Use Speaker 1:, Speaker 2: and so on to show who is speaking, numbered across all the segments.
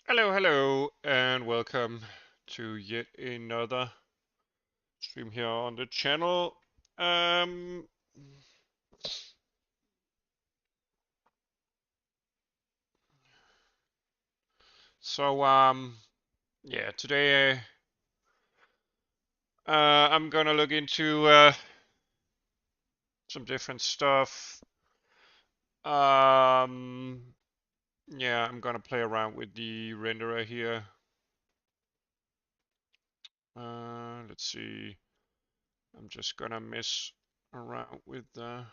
Speaker 1: Hello, and welcome to yet another stream here on the channel. Um, so yeah, today I'm gonna look into some different stuff. Um, yeah, I'm gonna play around with the renderer here. Let's see. I'm just gonna mess around with the.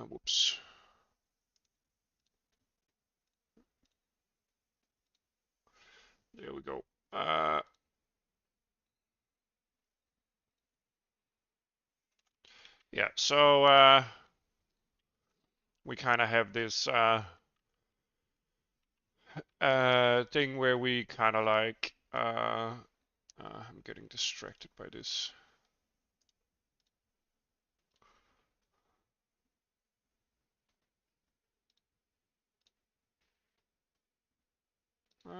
Speaker 1: Whoops. There we go. Yeah, so we kind of have this thing where we kind of like I'm getting distracted by this.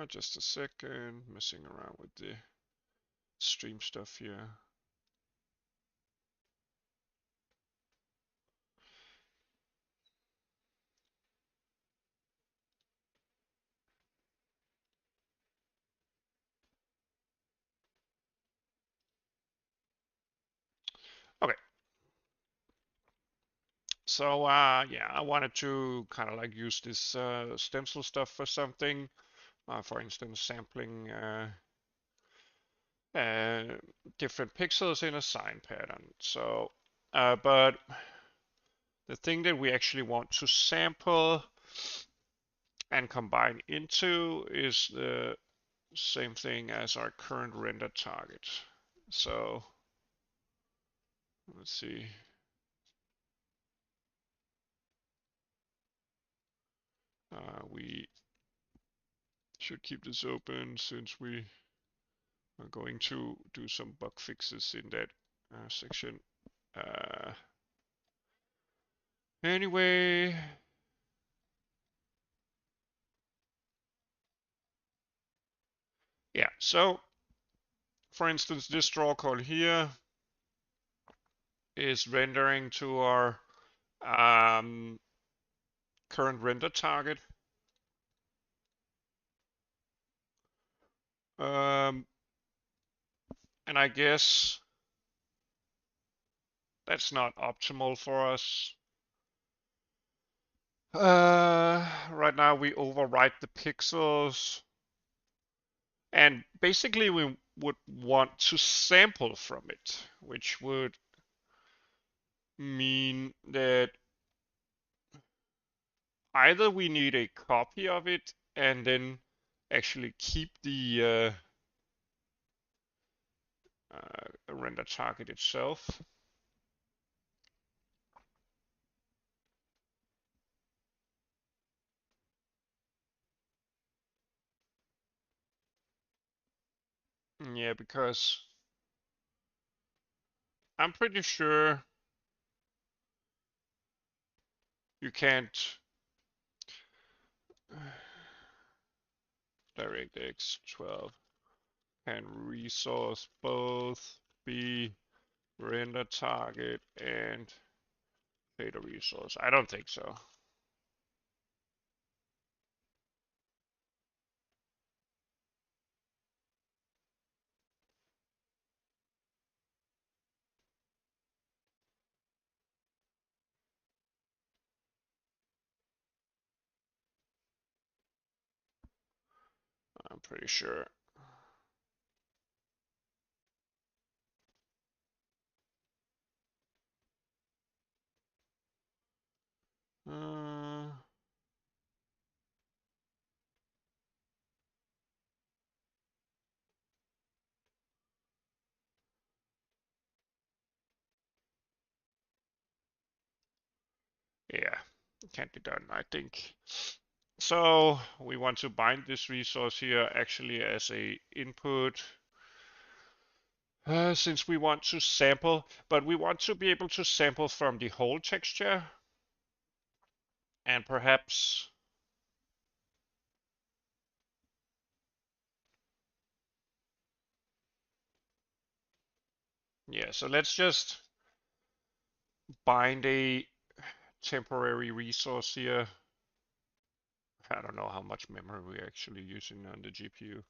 Speaker 1: Just a second, messing around with the stream stuff here. Okay, so yeah, I wanted to kind of like use this stencil stuff for something. For instance, sampling uh, different pixels in a sign pattern. So, but the thing that we actually want to sample and combine into is the same thing as our current render target. So let's see. We should keep this open since we are going to do some bug fixes in that section. Anyway, yeah, so for instance, this draw call here is rendering to our current render target. And I guess that's not optimal for us. Right now we overwrite the pixels, and basically we would want to sample from it, which would mean that either we need a copy of it and then actually keep the render target itself. Yeah, because I'm pretty sure you can't DirectX12 can resource both be render target and data resource. I don't think so. I'm pretty sure. Uh, yeah, it can't be done, I think. So we want to bind this resource here actually as a input. Since we want to sample, but we want to be able to sample from the whole texture. And perhaps, yeah, so let's just bind a temporary resource here. I don't know how much memory we're actually using on the GPU.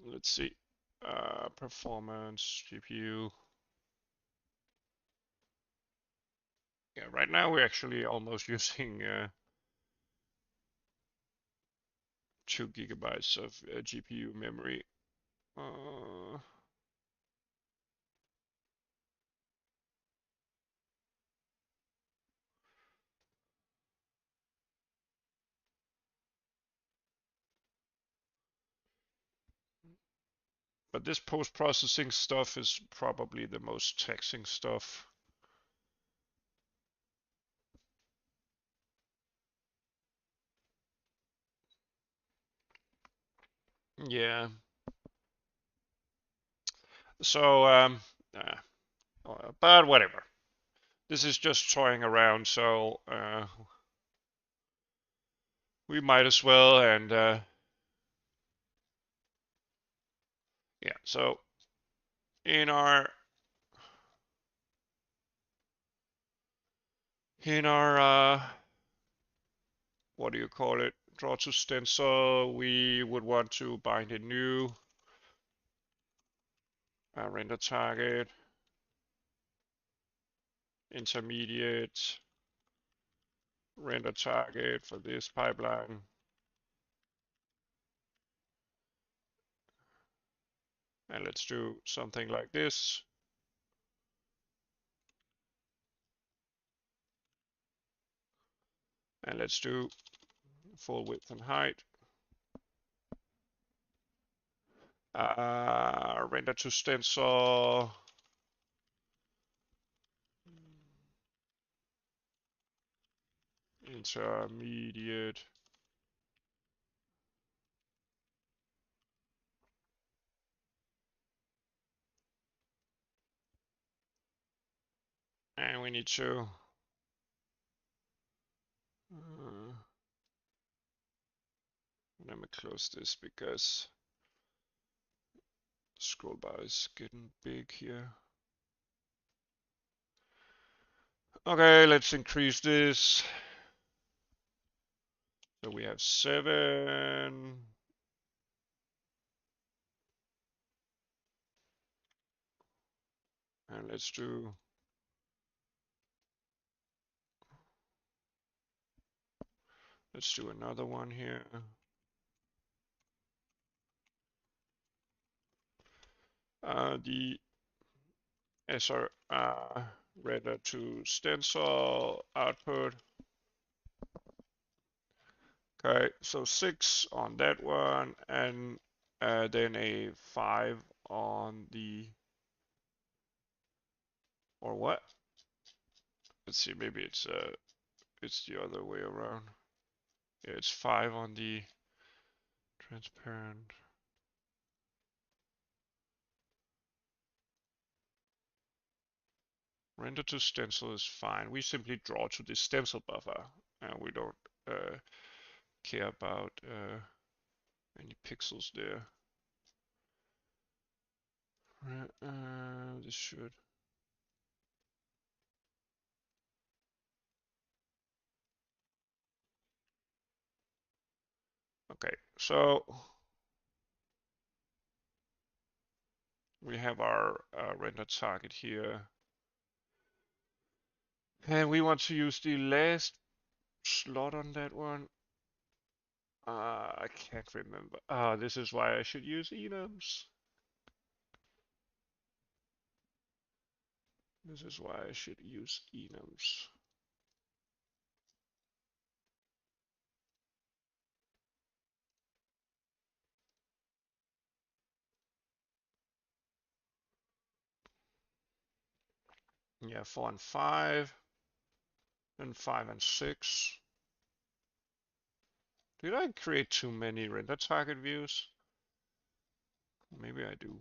Speaker 1: Let's see. Performance, GPU. Yeah, right now we're actually almost using 2 gigabytes of GPU memory. Uh, but this post-processing stuff is probably the most taxing stuff. Yeah. So, but whatever. This is just toying around, so we might as well. And yeah, so in our what do you call it? Draw to stencil. We would want to bind a new render target, intermediate render target for this pipeline. And let's do something like this. And let's do full width and height. Render to stencil. Intermediate. And we need to let me close this because the scroll bar is getting big here. Okay, let's increase this. So we have 7. And let's do another one here. The SR render to stencil output. Okay, so 6 on that one, and then a 5 on the, or what? Let's see, maybe it's the other way around. Yeah, it's 5 on the transparent. Render to stencil is fine. We simply draw to the stencil buffer, and we don't care about any pixels there. This should. Okay, so we have our render target here. And we want to use the last slot on that one. I can't remember. This is why I should use enums. This is why I should use enums. Yeah, 4 and 5. And 5 and 6. Did I create too many render target views? Maybe I do.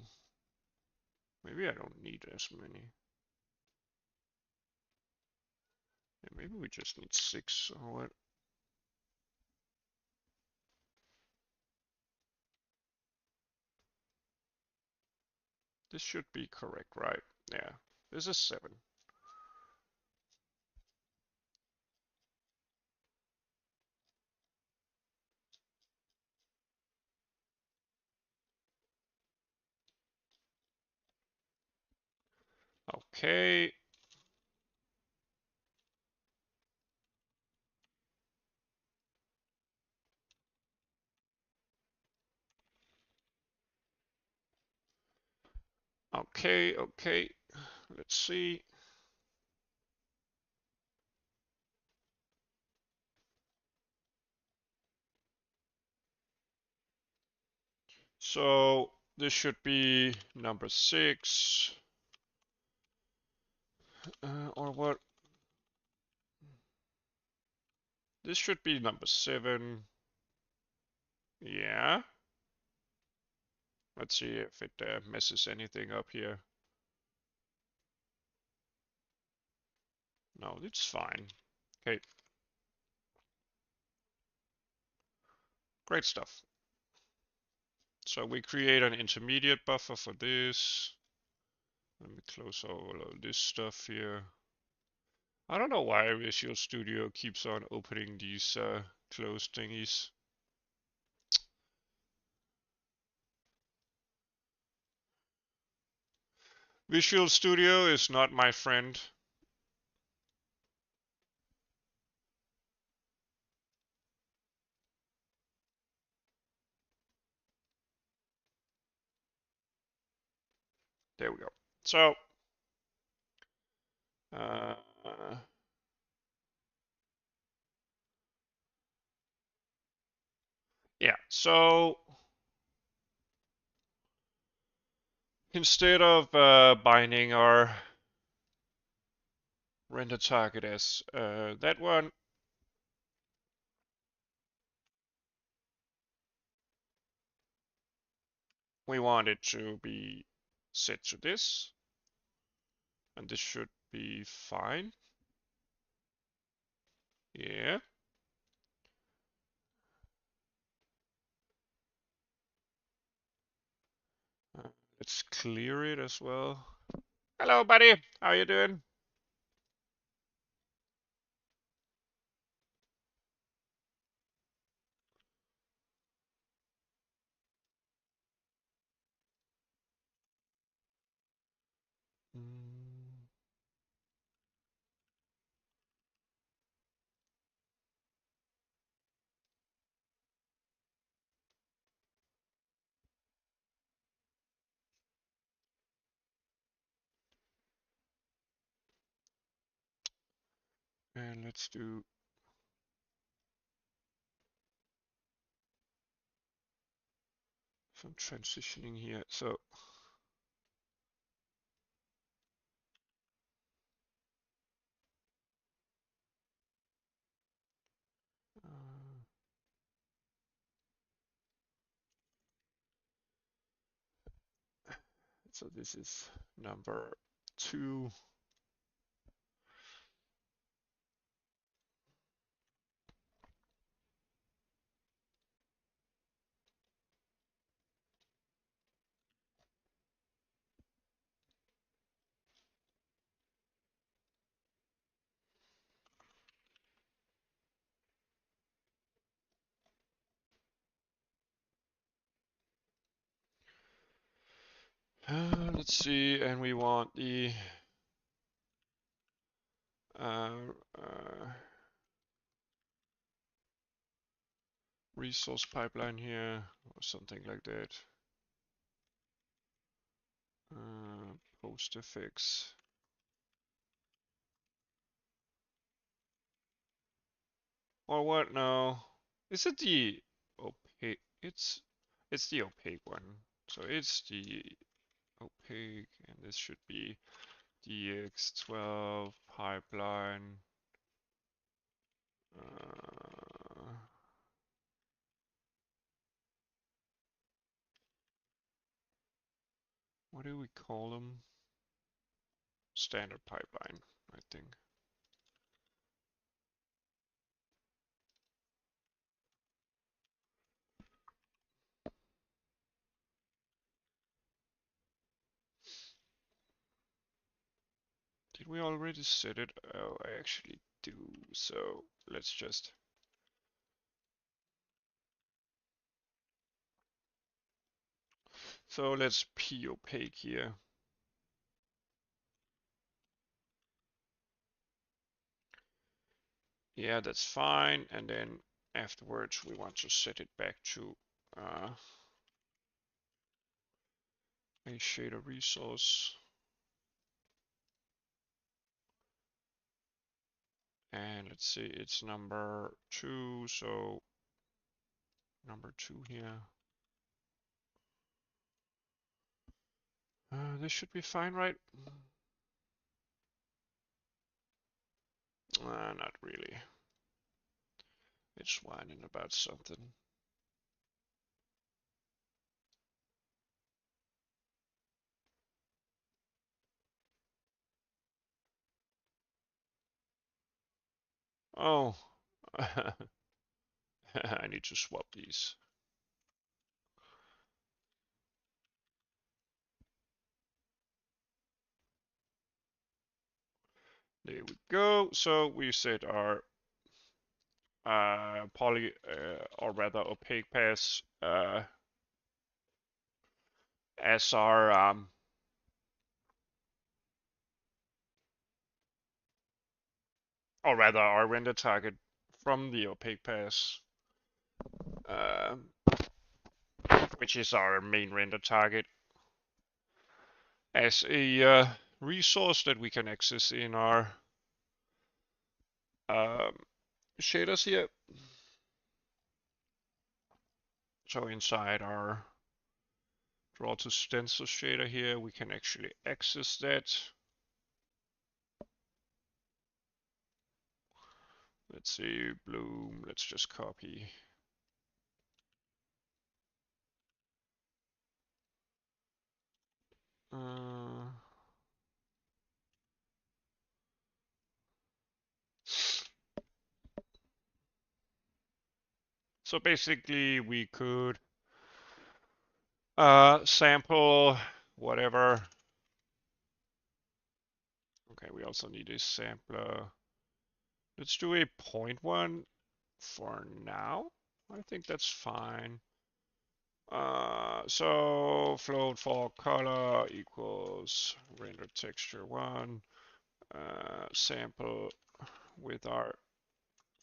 Speaker 1: Maybe I don't need as many. And maybe we just need 6 or what? This should be correct, right? Yeah, this is 7. Okay. Okay, okay. Let's see. So this should be number 6. Or what? This should be number 7. Yeah. Let's see if it messes anything up here. No, it's fine. Okay. Great stuff. So we create an intermediate buffer for this. Let me close all of this stuff here. I don't know why Visual Studio keeps on opening these closed thingies. Visual Studio is not my friend. There we go. So, uh, yeah, so instead of binding our render target as that one, we want it to be set to this, and this should be fine. Yeah. Let's clear it as well. Hello, buddy. How you doing? And let's do some transitioning here. So so this is number 2. Let's see, and we want the uh, uh, resource pipeline here, or something like that. PostFX. Or what? No. Is it the opaque? It's the opaque one. So it's the opaque, and this should be DX12 pipeline. What do we call them? Standard pipeline, I think. Did we already set it? Oh, I actually do. So let's just. So let's p opaque here. Yeah, that's fine. And then afterwards, we want to set it back to a shader resource. And let's see, it's number 2, so number 2 here. This should be fine, right? Not really. It's whining about something. Oh, I need to swap these. There we go. So we set our poly, or rather opaque paths as our or rather our render target from the opaque paths, which is our main render target, as a resource that we can access in our shaders here. So inside our draw to stencil shader here, we can actually access that. Let's see, bloom, let's just copy. So basically we could sample whatever. Okay, we also need a sampler. Let's do a point one for now. I think that's fine. So float for color equals render texture 1. Sample with our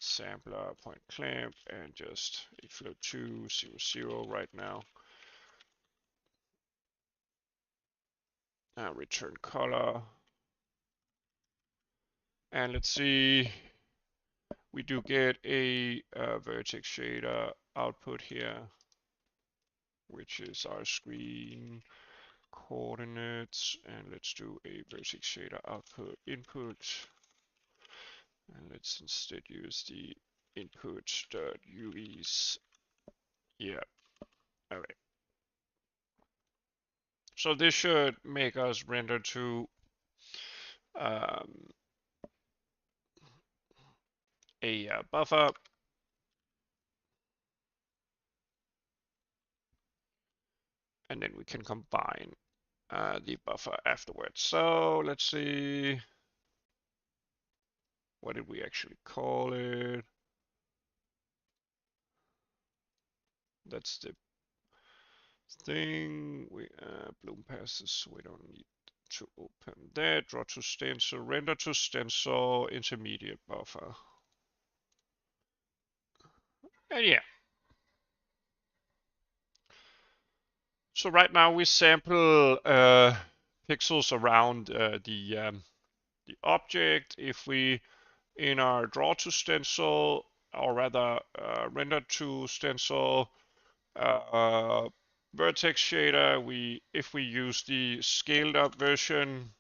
Speaker 1: sampler point clamp and just a float 2 0 0 right now. Return color. And let's see, we do get a vertex shader output here, which is our screen coordinates. And let's do a vertex shader output input. And let's instead use the input.uis. Yeah, okay. So this should make us render to a buffer. And then we can combine the buffer afterwards. So let's see, what did we actually call it? That's the thing. We bloom passes, so we don't need to open that. Draw to stencil, render to stencil, intermediate buffer. And yeah. So right now we sample pixels around the object. If we in our draw to stencil, or rather render to stencil vertex shader, if we use the scaled up version,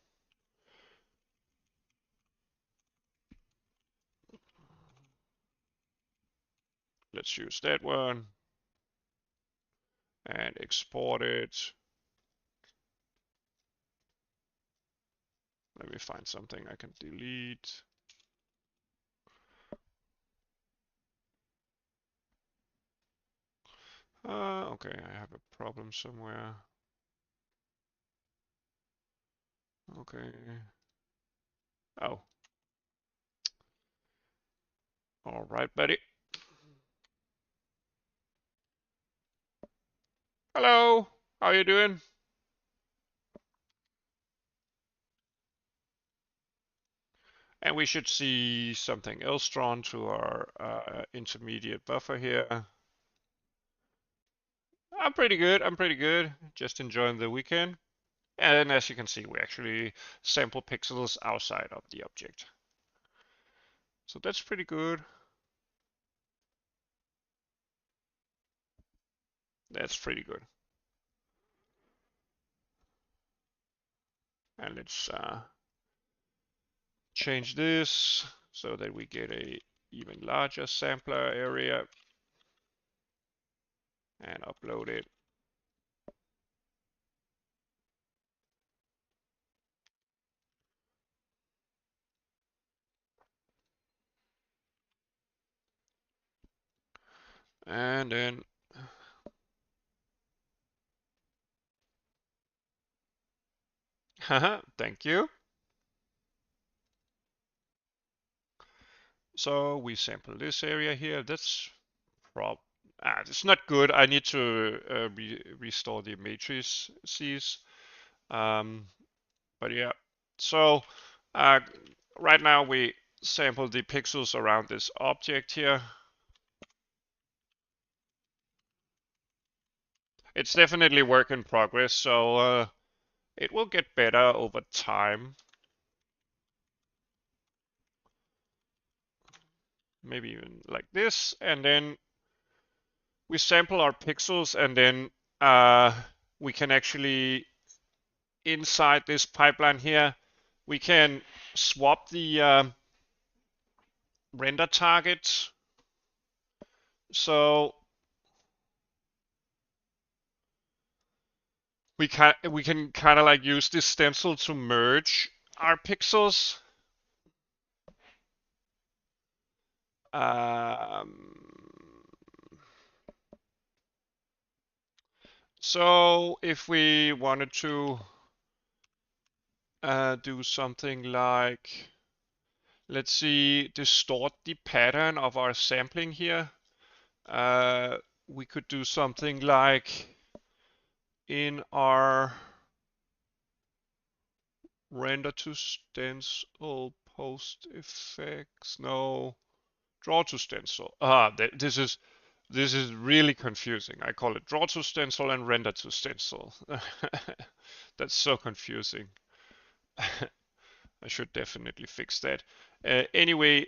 Speaker 1: let's use that one and export it. Let me find something I can delete. Okay, I have a problem somewhere. Okay. Oh. All right, buddy. Hello. How you doing? And we should see something else drawn to our intermediate buffer here. I'm pretty good. I'm pretty good. Just enjoying the weekend. And as you can see, we actually sample pixels outside of the object. So that's pretty good. That's pretty good. And let's change this so that we get a even larger sampler area and upload it. And then haha, thank you. So we sample this area here. That's it's not good. I need to restore the matrices. But yeah, so uh, right now we sample the pixels around this object here. It's definitely work in progress, so it will get better over time. Maybe even like this, and then we sample our pixels, and then we can actually, inside this pipeline here, we can swap the render target. So we can kind of like use this stencil to merge our pixels. So if we wanted to do something like, let's see, distort the pattern of our sampling here, we could do something like in our render to stencil PostFX, no, draw to stencil. This is really confusing. I call it draw to stencil and render to stencil. That's so confusing. I should definitely fix that. Anyway,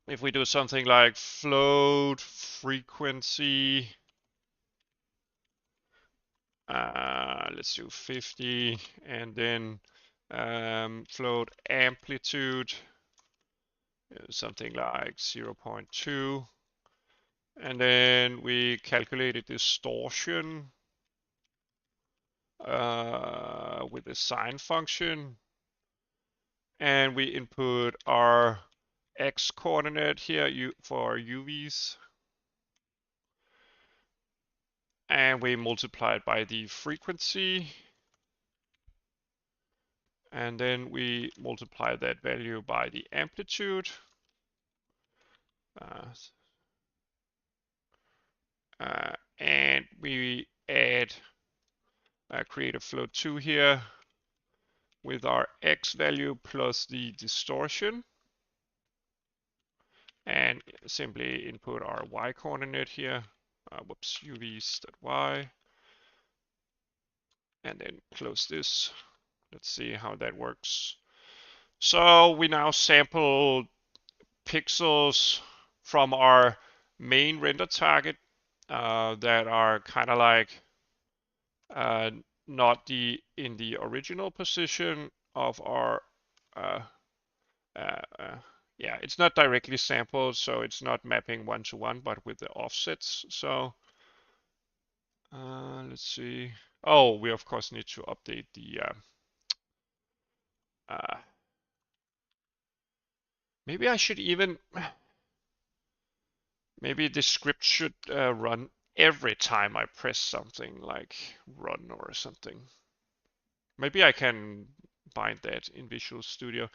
Speaker 1: if we do something like float frequency, let's do 50, and then float amplitude, something like 0.2, and then we calculated distortion with the sine function, and we input our x coordinate here for UVs, and we multiply it by the frequency, and then we multiply that value by the amplitude. And we add create a float 2 here with our x value plus the distortion, and simply input our y coordinate here. UVs.y, and then close this. Let's see how that works. So we now sample pixels from our main render target that are kind of like not in the original position of our yeah, it's not directly sampled, so it's not mapping one-to-one, but with the offsets. So let's see. Oh, we of course need to update the maybe I should even, maybe the script should run every time I press something like run or something. Maybe I can bind that in Visual Studio,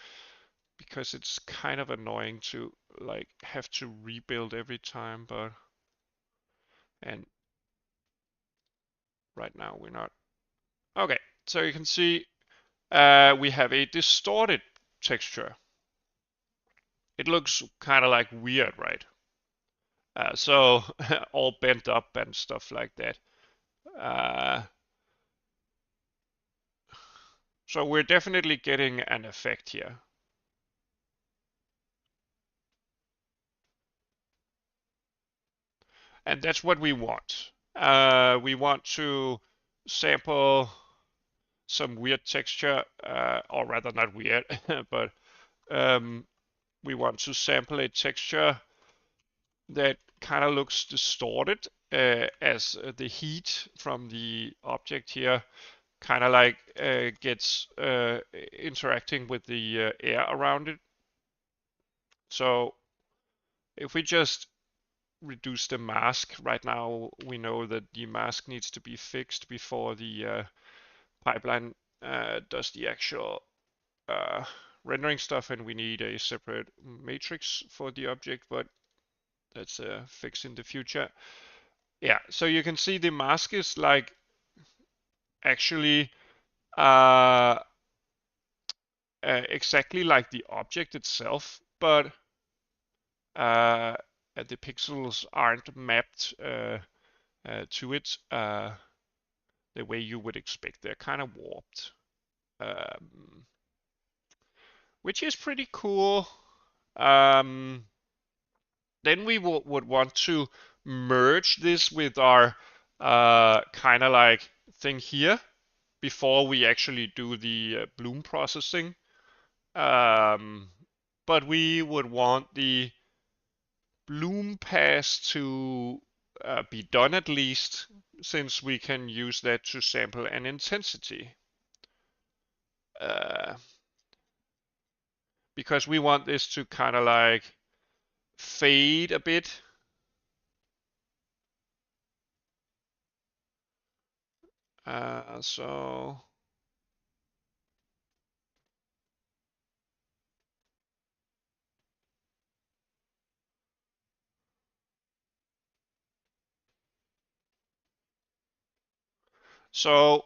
Speaker 1: because it's kind of annoying to like have to rebuild every time, but and right now we're not. Okay, so you can see we have a distorted texture. It looks kind of like weird, right? So all bent up and stuff like that. Uh, so we're definitely getting an effect here. And that's what we want. We want to sample some weird texture, or rather not weird, but we want to sample a texture that kind of looks distorted, as the heat from the object here kind of like gets interacting with the air around it. So if we just reduce the mask, right now we know that the mask needs to be fixed before the pipeline does the actual uh, rendering stuff, and we need a separate matrix for the object, but that's a fix in the future. Yeah, so you can see the mask is like actually uh, exactly like the object itself, but the pixels aren't mapped to it the way you would expect. They're kind of warped, um, which is pretty cool. Um, then we would want to merge this with our kind of like thing here before we actually do the bloom processing. Um, but we would want the bloom pass to be done at least, since we can use that to sample an intensity. Uh, because we want this to kind of like fade a bit. So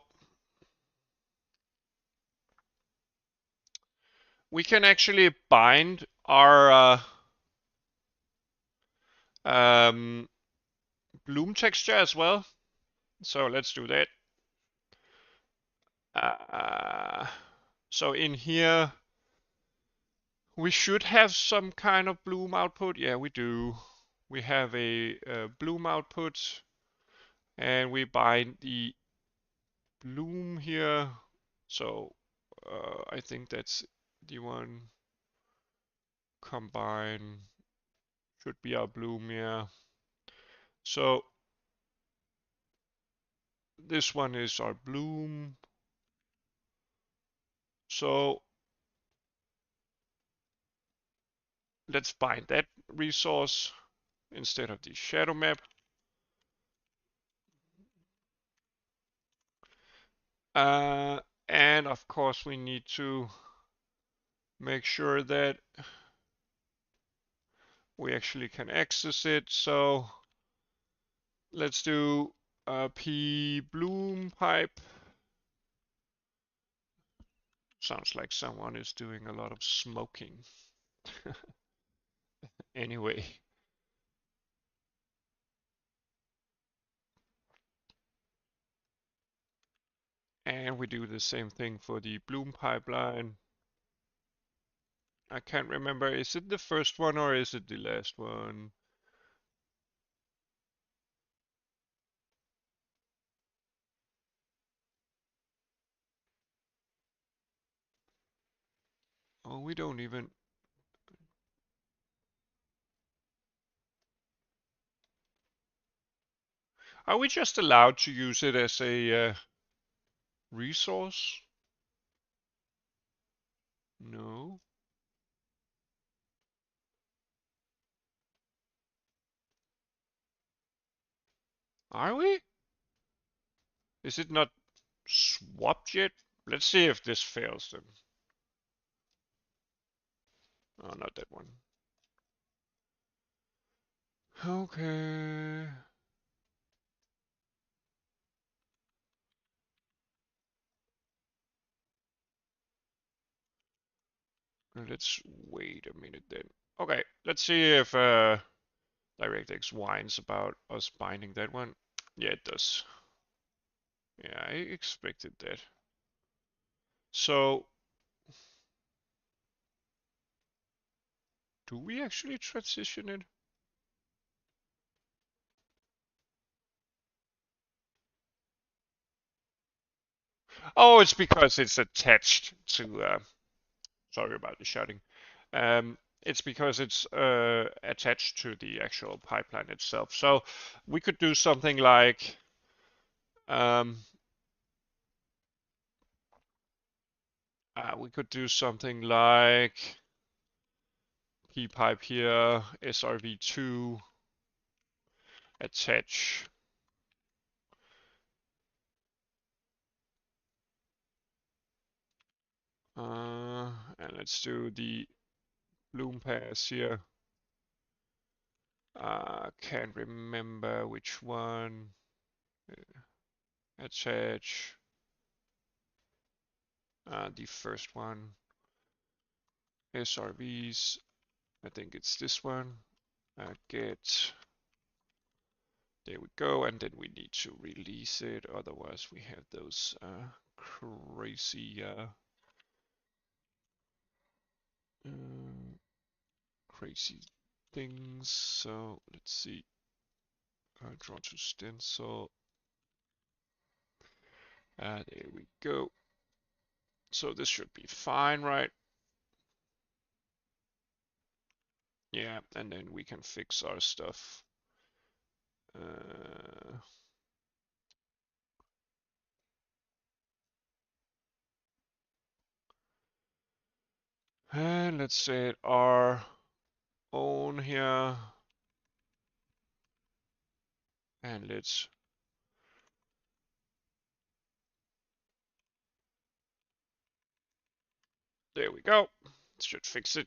Speaker 1: we can actually bind our bloom texture as well. So let's do that. So in here, we should have some kind of bloom output. Yeah, we do. We have a bloom output, and we bind the bloom here. So I think that's the one. Combine should be our bloom, yeah. So this one is our bloom. So let's bind that resource instead of the shadow map. And of course we need to make sure that we actually can access it. So let's do p bloom pipe. Sounds like someone is doing a lot of smoking. Anyway. And we do the same thing for the bloom pipeline. I can't remember, is it the first one or is it the last one? Oh, we don't even... Are we just allowed to use it as a resource? No. Are we? Is it not swapped yet? Let's see if this fails then. Oh, not that one. Okay. Let's wait a minute then. Okay, let's see if DirectX whines about us binding that one. Yeah, it does. Yeah, I expected that. So, do we actually transition it? Oh, it's because it's attached to. Sorry about the shouting. It's because it's attached to the actual pipeline itself. So we could do something like we could do something like ppipe here, srv2 attach. And let's do the bloom pass here. Can't remember which one. Attach the first one. SRVs. I think it's this one. Get. There we go. And then we need to release it. Otherwise, we have those crazy crazy things. So let's see. Draw to stencil. There we go. So this should be fine, right? Yeah, and then we can fix our stuff. And let's say our own here. And let's there we go. Should fix it.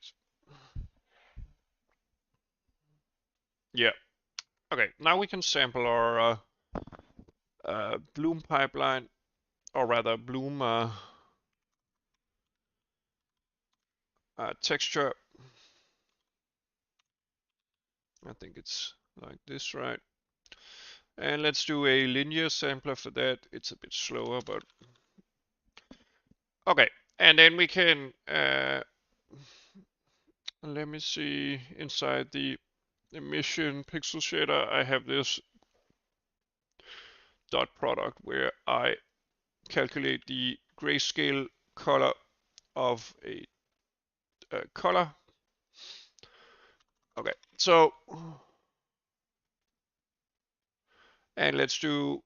Speaker 1: Yeah. Okay, now we can sample our Bloom pipeline, or rather Bloom texture. I think it's like this, right? And let's do a linear sampler for that. It's a bit slower, but okay. And then we can let me see inside the emission pixel shader. I have this dot product where I calculate the grayscale color of a color. Okay, so and let's do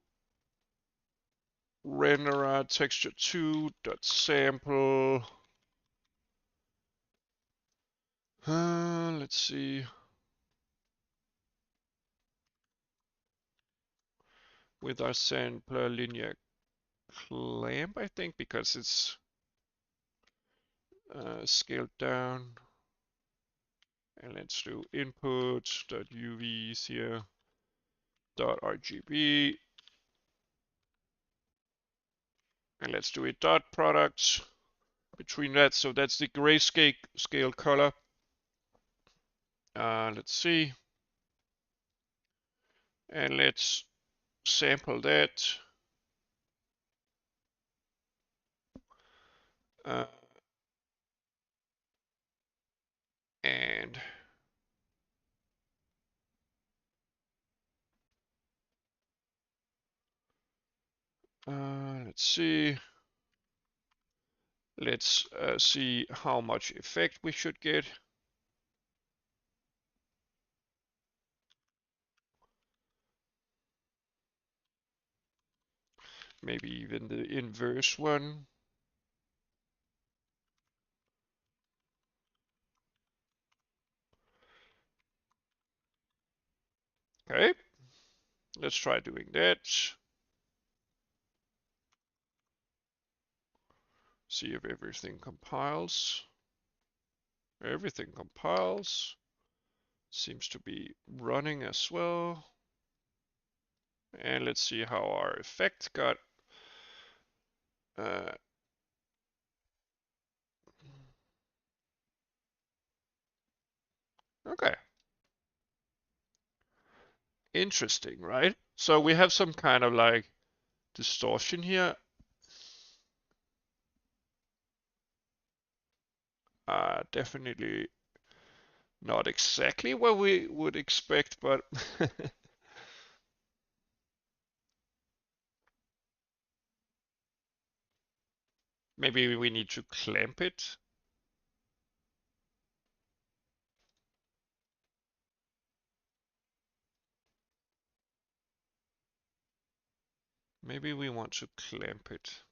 Speaker 1: renderer texture2 dot sample. Let's see. With our sampler linear clamp, I think, because it's scaled down. And let's do input.uvs here, .rgb. And let's do a dot product between that. So that's the grayscale color. Let's see. And let's sample that. And let's see. Let's see how much effect we should get. Maybe even the inverse one. Okay, let's try doing that. see if everything compiles. Everything compiles. Seems to be running as well. And let's see how our effect got. Okay. Interesting, right? So we have some kind of like distortion here. Definitely not exactly what we would expect, but maybe we need to clamp it. Maybe we want to clamp it.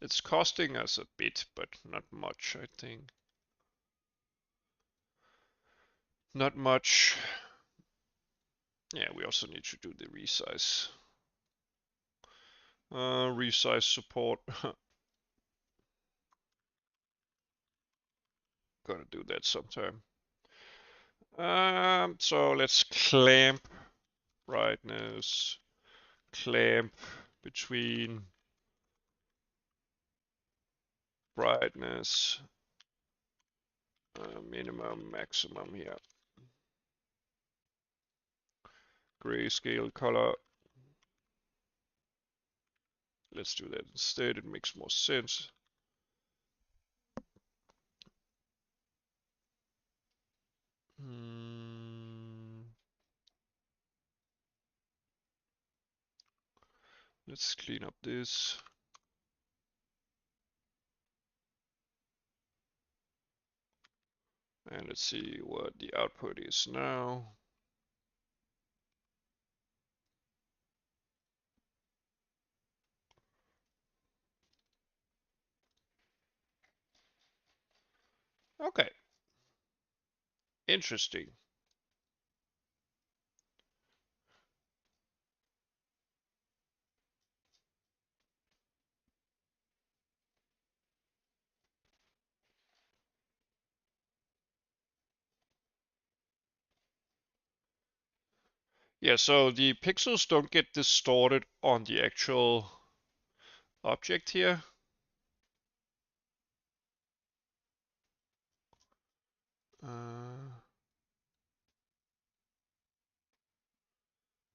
Speaker 1: It's costing us a bit, but not much, I think. Not much. Yeah, we also need to do the resize. Resize support. Gonna do that sometime. So let's clamp brightness, clamp between brightness, minimum, maximum here. Grayscale color. Let's do that instead, it makes more sense. Let's clean up this. And let's see what the output is now. Okay. Interesting. Yeah, so the pixels don't get distorted on the actual object here.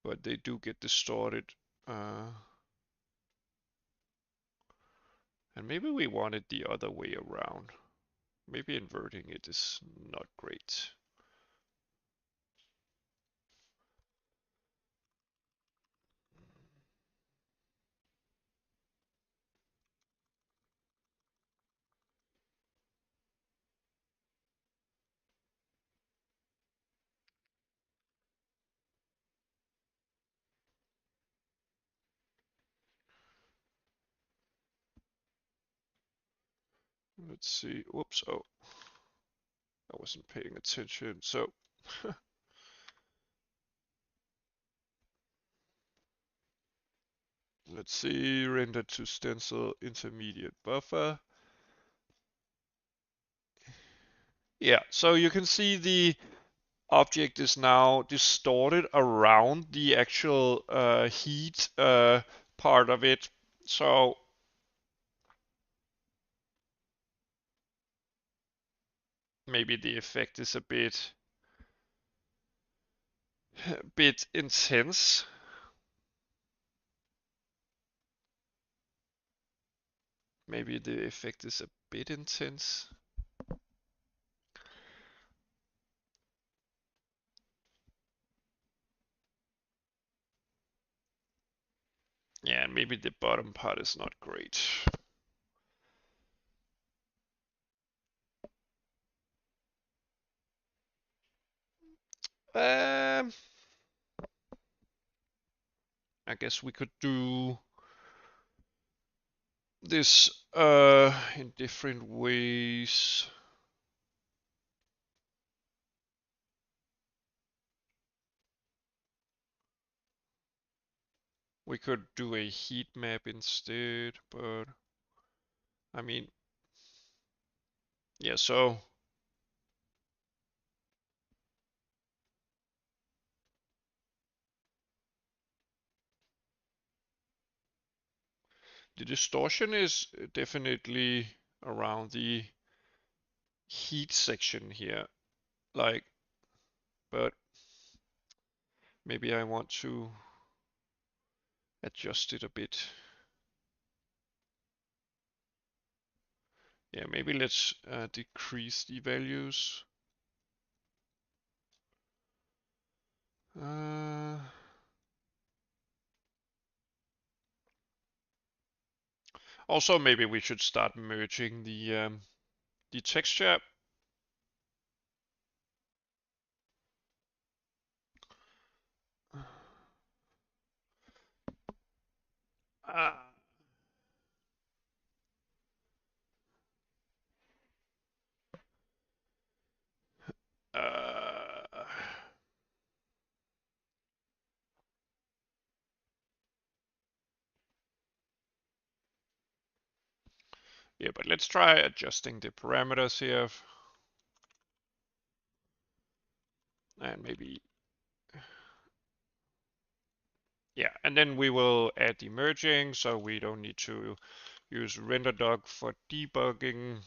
Speaker 1: But they do get distorted. And maybe we want it the other way around. Maybe inverting it is not great. Let's see. Whoops. Oh, I wasn't paying attention. So let's see. Render to stencil intermediate buffer. Yeah, so you can see the object is now distorted around the actual heat part of it. So maybe the effect is a bit intense. Maybe the effect is a bit intense. Yeah, and maybe the bottom part is not great. I guess we could do this in different ways. We could do a heat map instead, but I mean, yeah, so the distortion is definitely around the heat section here, like, but maybe I want to adjust it a bit. Yeah, maybe let's decrease the values. Also, maybe we should start merging the texture. Uh, uh, yeah, but let's try adjusting the parameters here. And maybe, yeah, and then we will add the merging, so we don't need to use RenderDoc for debugging.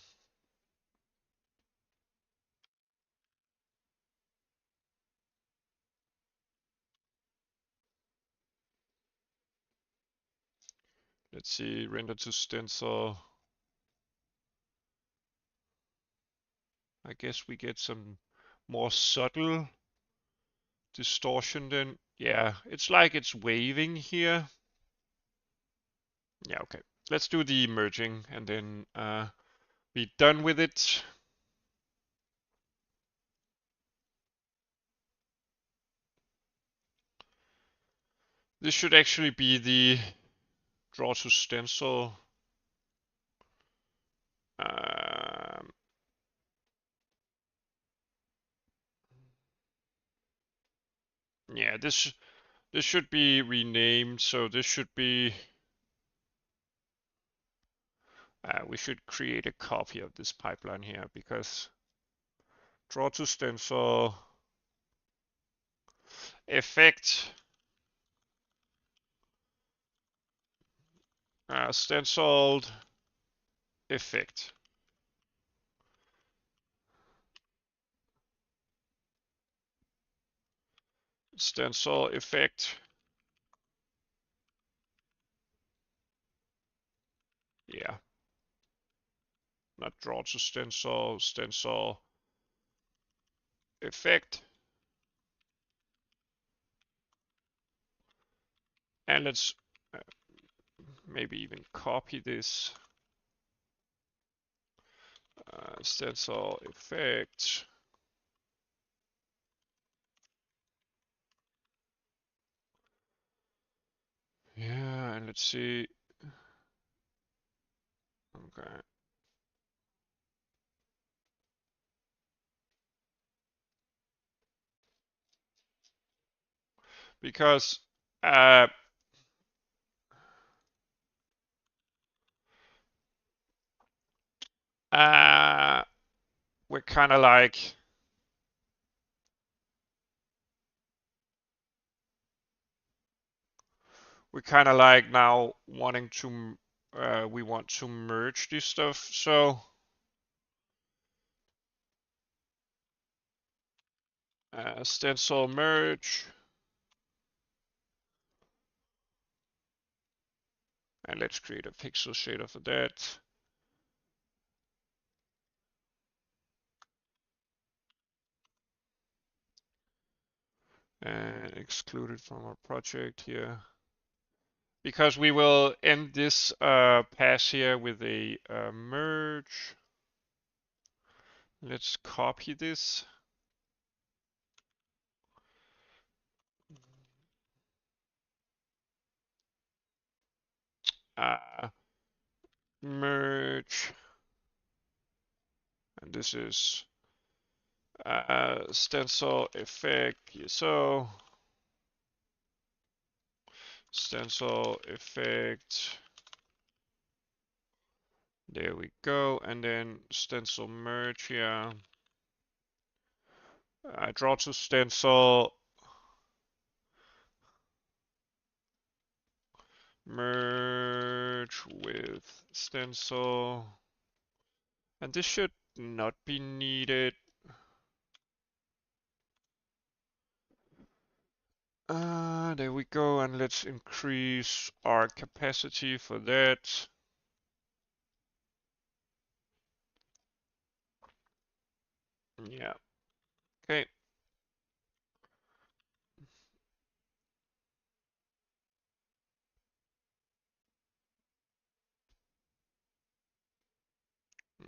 Speaker 1: Let's see, render to stencil. I guess we get some more subtle distortion then. Yeah, it's like it's waving here. Yeah, okay. Let's do the merging and then be done with it. This should actually be the draw to stencil. Yeah, this should be renamed. So this should be. We should create a copy of this pipeline here because draw to stencil effect stenciled effect. Stencil effect. Yeah. Not draw to stencil, stencil effect. And let's maybe even copy this. Stencil effect. Yeah, and let's see. Okay. Because we're kind of like now wanting to we want to merge this stuff. So stencil merge, and let's create a pixel shader for that. And exclude it from our project here. Because we will end this pass here with a merge. Let's copy this. Merge. And this is stencil effect PSO. stencil effect. There we go. And then stencil merge here. Draw to stencil. Merge with stencil. And this should not be needed. There we go, and let's increase our capacity for that. Yeah, okay.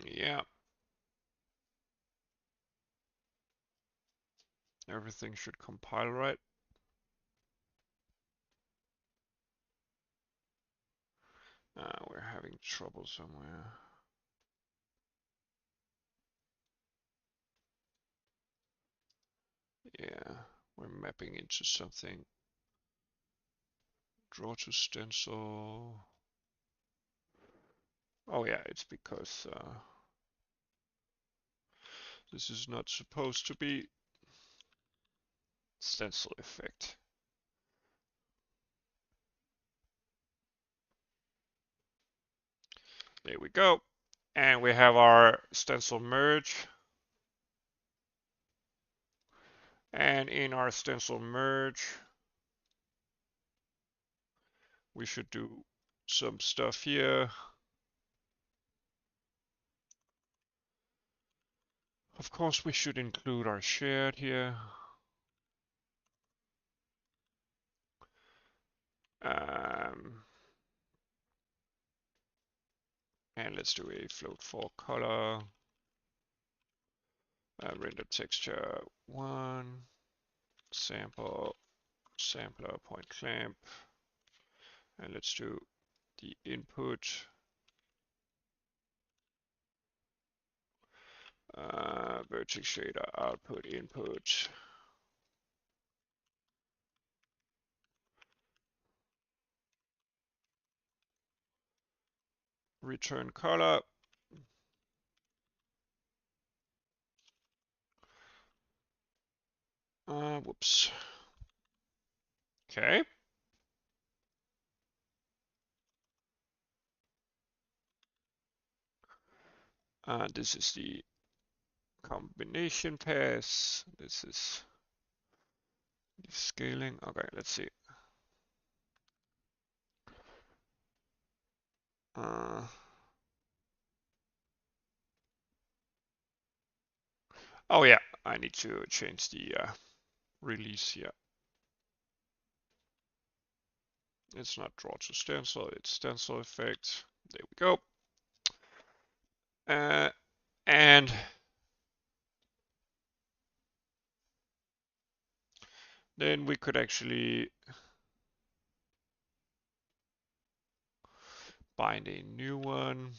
Speaker 1: Yeah. Everything should compile right. We're having trouble somewhere. Yeah, we're mapping into something. Draw to stencil. Oh yeah, it's because this is not supposed to be stencil effect. There we go. And we have our stencil merge. And in our stencil merge, we should do some stuff here. Of course, we should include our shared here. And let's do a float for color. Render texture 1. Sample, sampler, point clamp. And let's do the input. Vertex shader, output, input. Return color. Whoops. Okay. This is the combination pass. This is the scaling. Okay, let's see. Oh yeah, I need to change the release here. It's not draw to stencil, it's stencil effect. There we go. And then we could actually bind a new one.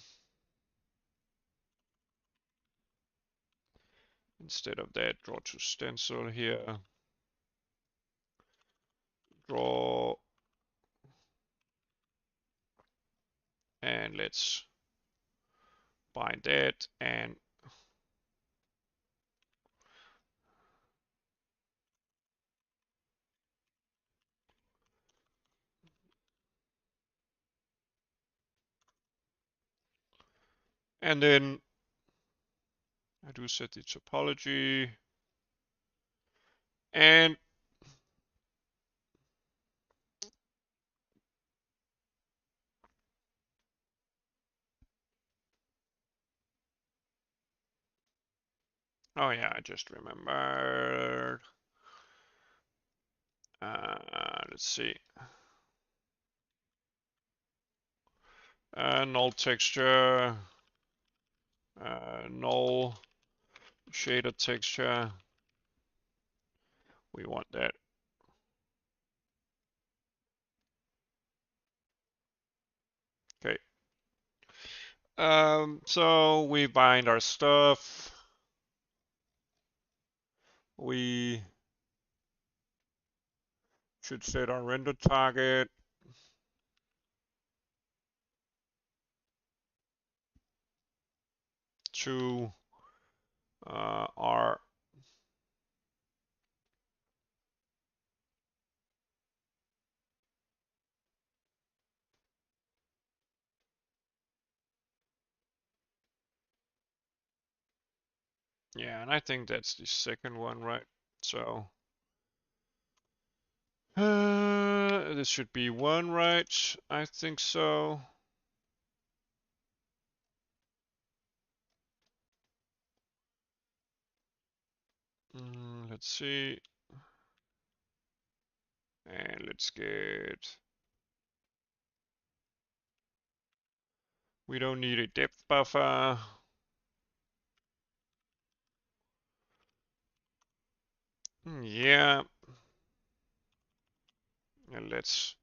Speaker 1: Instead of that, draw to stencil here. Draw. And let's bind that and then I do set the topology and oh yeah, I just remembered. Let's see. Null texture, null shader texture. We want that. Okay. So we bind our stuff. We should set our render target. to our yeah, and I think that's the second one, right? So this should be one, right? I think so. Let's see. And let's get, we don't need a depth buffer. Yeah. And let's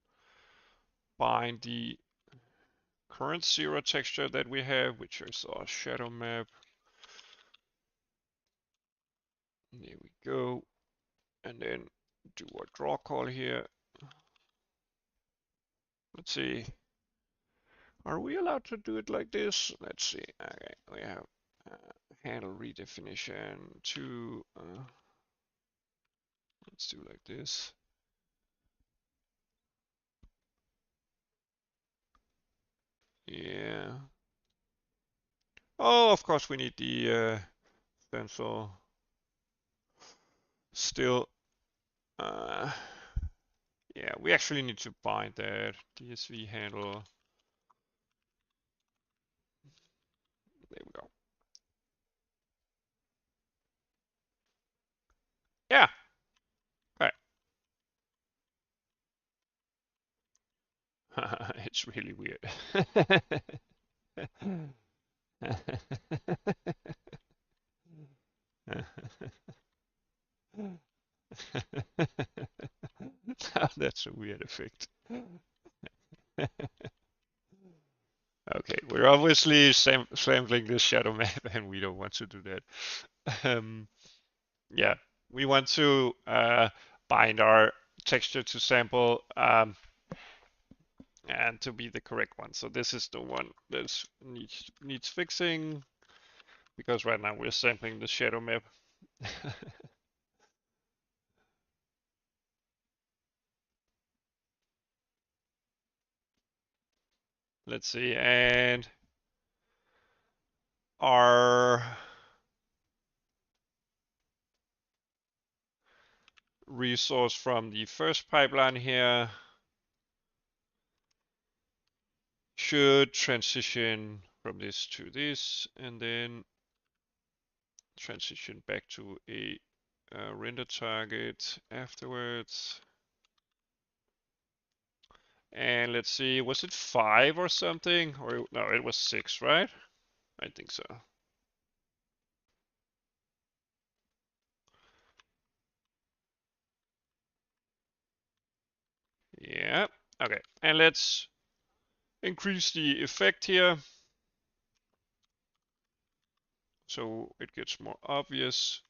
Speaker 1: bind the current zero texture that we have, which is our shadow map. There we go. And then do a draw call here. Let's see. Are we allowed to do it like this? Let's see. Okay, we have handle redefinition to, let's do like this. Yeah. Oh, of course we need the stencil still. Yeah, we actually need to bind that DSV handle. There we go. Yeah. Okay. It's really weird. That's a weird effect. Okay, we're obviously sampling this shadow map and we don't want to do that. Yeah, we want to bind our texture to sample and to be the correct one. So this is the one that needs fixing because right now we're sampling the shadow map. Let's see, and our resource from the first pipeline here should transition from this to this, and then transition back to a render target afterwards. And let's see, was it 5 or something? Or no, it was 6, right? I think so. Yeah, okay. And let's increase the effect here so it gets more obvious.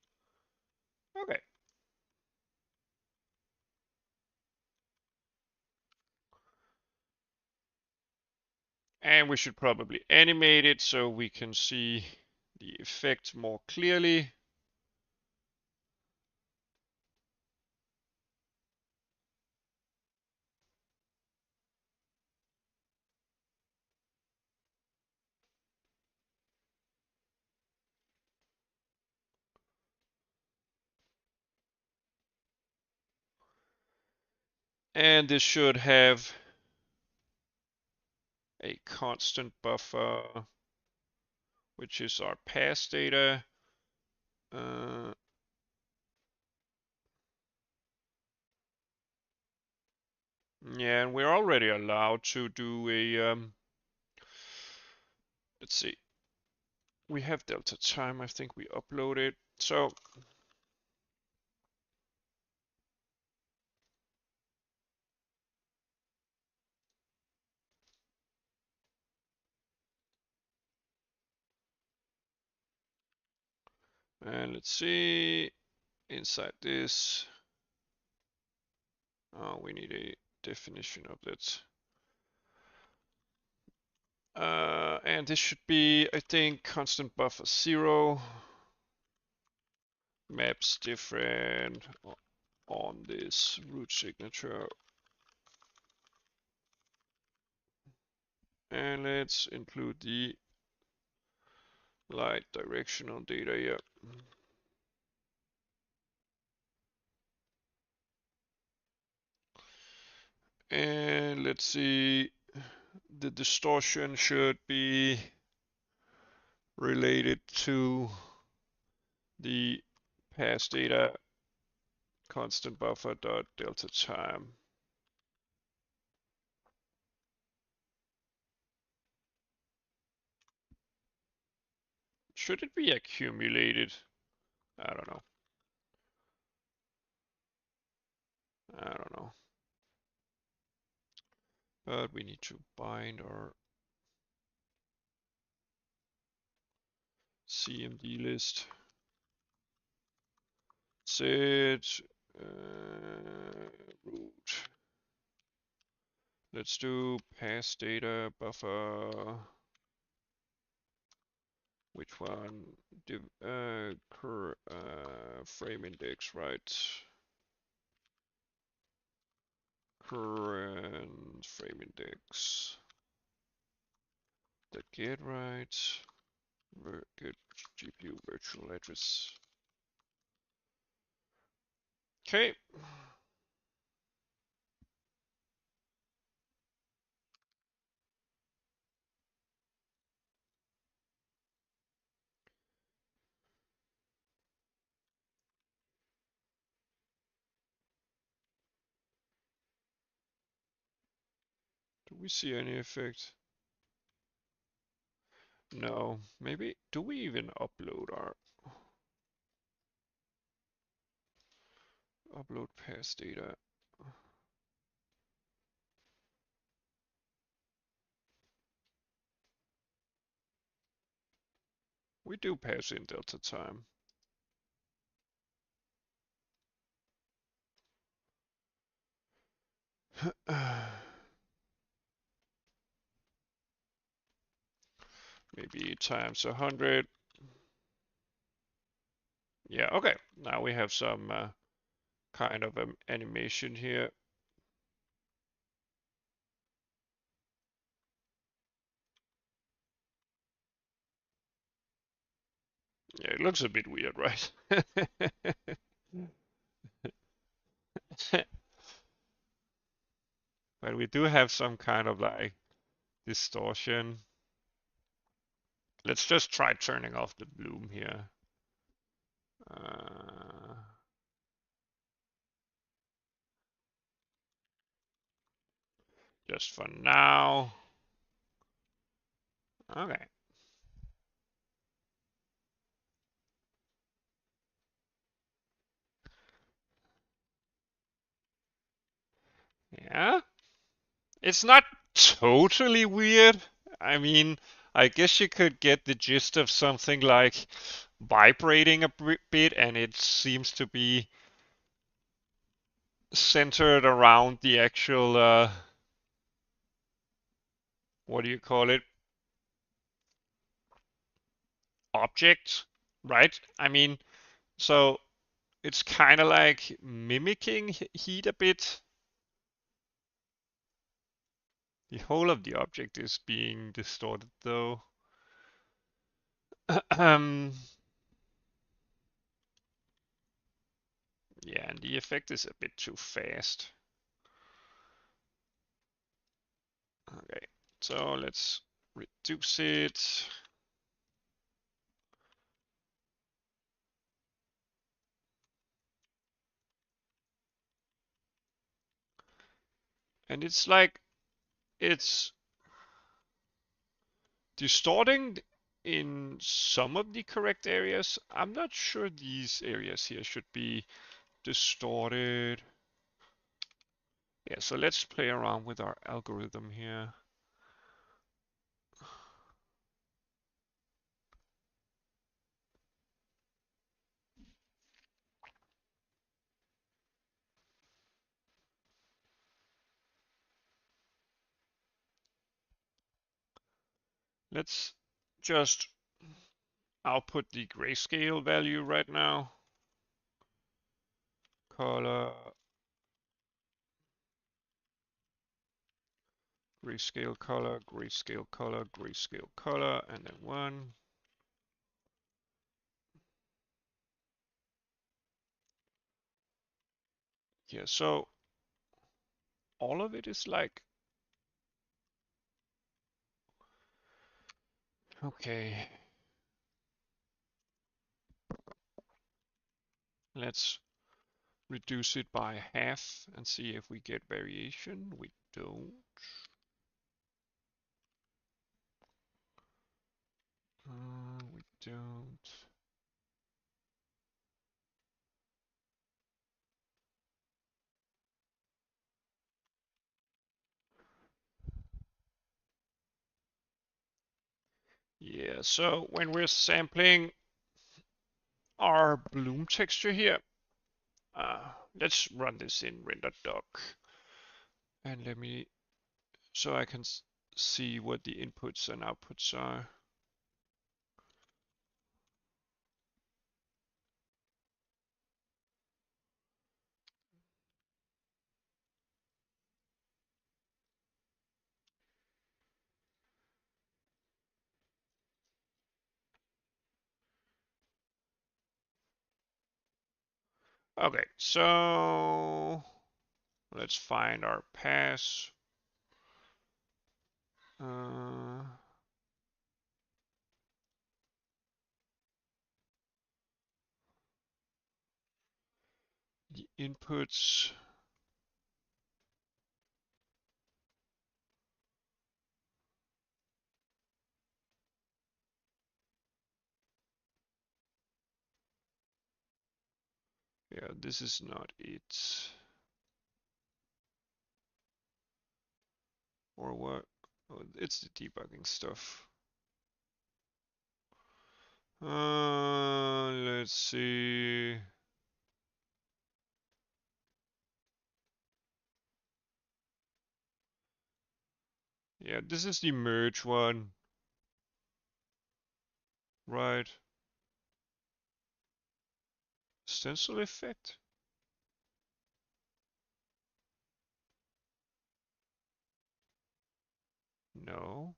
Speaker 1: Okay. And we should probably animate it so we can see the effect more clearly. And this should have a constant buffer, which is our pass data. Yeah, and we're already allowed to do a, let's see, we have delta time, I think we uploaded. So and let's see, inside this, we need a definition of that. And this should be, I think, constant buffer 0. Maps different on this root signature. And let's include the light directional data here. And let's see, the distortion should be related to the pass data constant buffer dot delta time. Should it be accumulated? I don't know. I don't know. But we need to bind our CMD list. Set root. Let's do pass data buffer. Which one? Frame index, right? Current frame index. That get right. Get GPU virtual address. Okay. Do we see any effect? No. Maybe. Do we even upload our upload pass data? We do pass in delta time. Maybe times 100. Yeah, okay. Now we have some kind of animation here. Yeah, it looks a bit weird, right? But we do have some kind of like distortion. Let's just try turning off the bloom here. Just for now. Okay. Yeah. It's not totally weird. I mean, I guess you could get the gist of something like vibrating a bit, and it seems to be centered around the actual, what do you call it? Object, right? I mean, so it's kind of like mimicking heat a bit. The whole of the object is being distorted though. Yeah, and the effect is a bit too fast. Okay, so let's reduce it. And it's like, it's distorting in some of the correct areas. I'm not sure these areas here should be distorted. Yeah, so let's play around with our algorithm here. Let's just output the grayscale value right now. Color, grayscale color, grayscale color, grayscale color, and then 1. Yeah, so all of it is like, okay, let's reduce it by half and see if we get variation. We don't. We don't. Yeah, so when we're sampling our bloom texture here, let's run this in render doc, and let me, so I can see what the inputs and outputs are. Okay, so let's find our pass. The inputs. Yeah, this is not it. Or what? Oh, it's the debugging stuff. Let's see. Yeah, this is the merge one. Right. Stencil effect? No.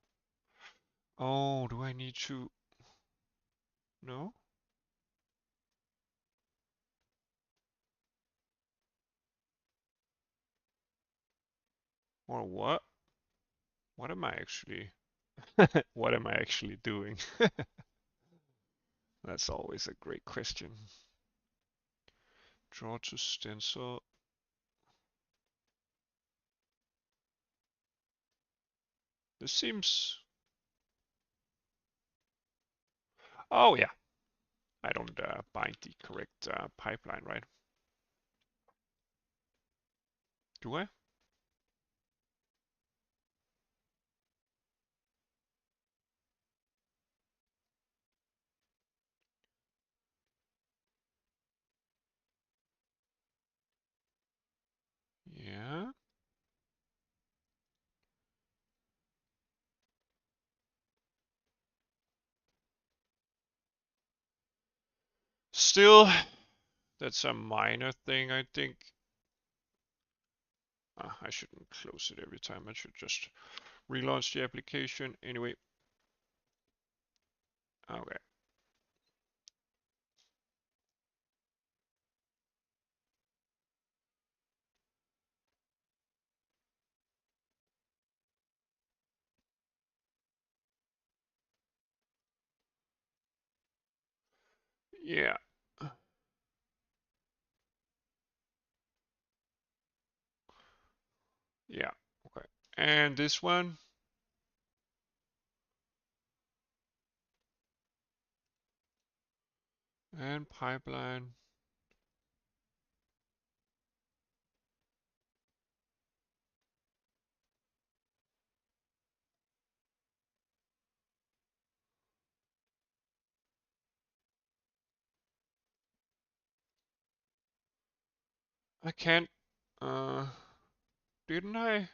Speaker 1: Oh, do I need to? No? Or what? What am I actually? What am I actually doing? That's always a great question. Draw to stencil. This seems. Oh yeah, I don't bind the correct pipeline, right? Do I? Yeah. Still, that's a minor thing, I think. I shouldn't close it every time. I should just relaunch the application. Anyway. Okay. Yeah. Yeah. Okay. And this one. And pipeline. I can't. Uh, didn't I?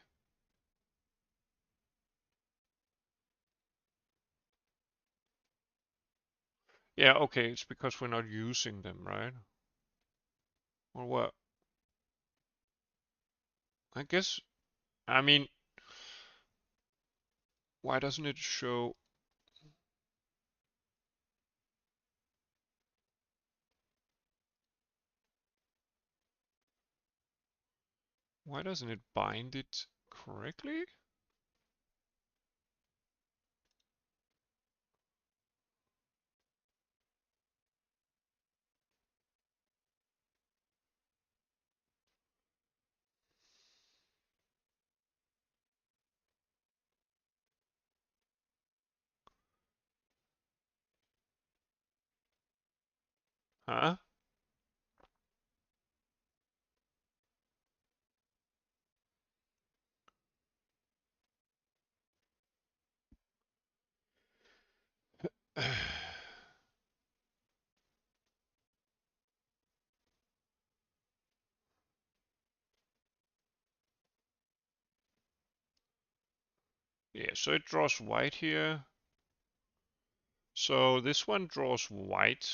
Speaker 1: Yeah, okay, it's because we're not using them, right? Or what? I guess, I mean, why doesn't it show? Why doesn't it bind it correctly? Huh? Yeah, so it draws white here. So this one draws white.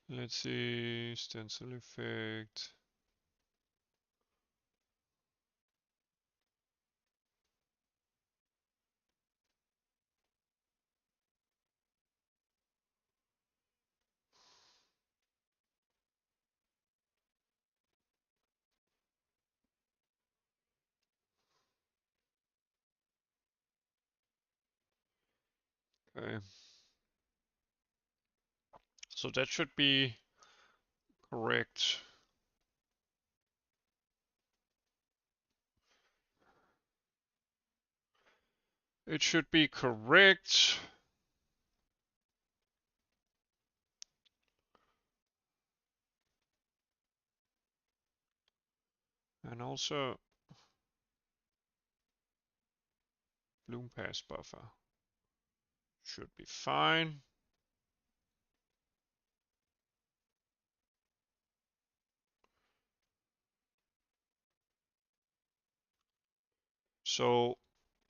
Speaker 1: Let's see, stencil effect. Okay. So that should be correct. It should be correct. And also bloom pass buffer should be fine. So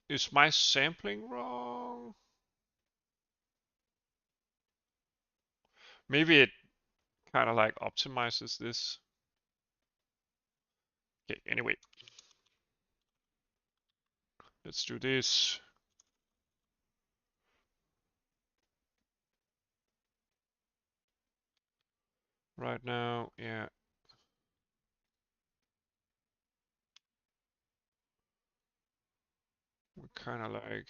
Speaker 1: is my sampling wrong? Maybe it kind of like optimizes this. Okay, anyway, let's do this. Right now, yeah. We're kind of like,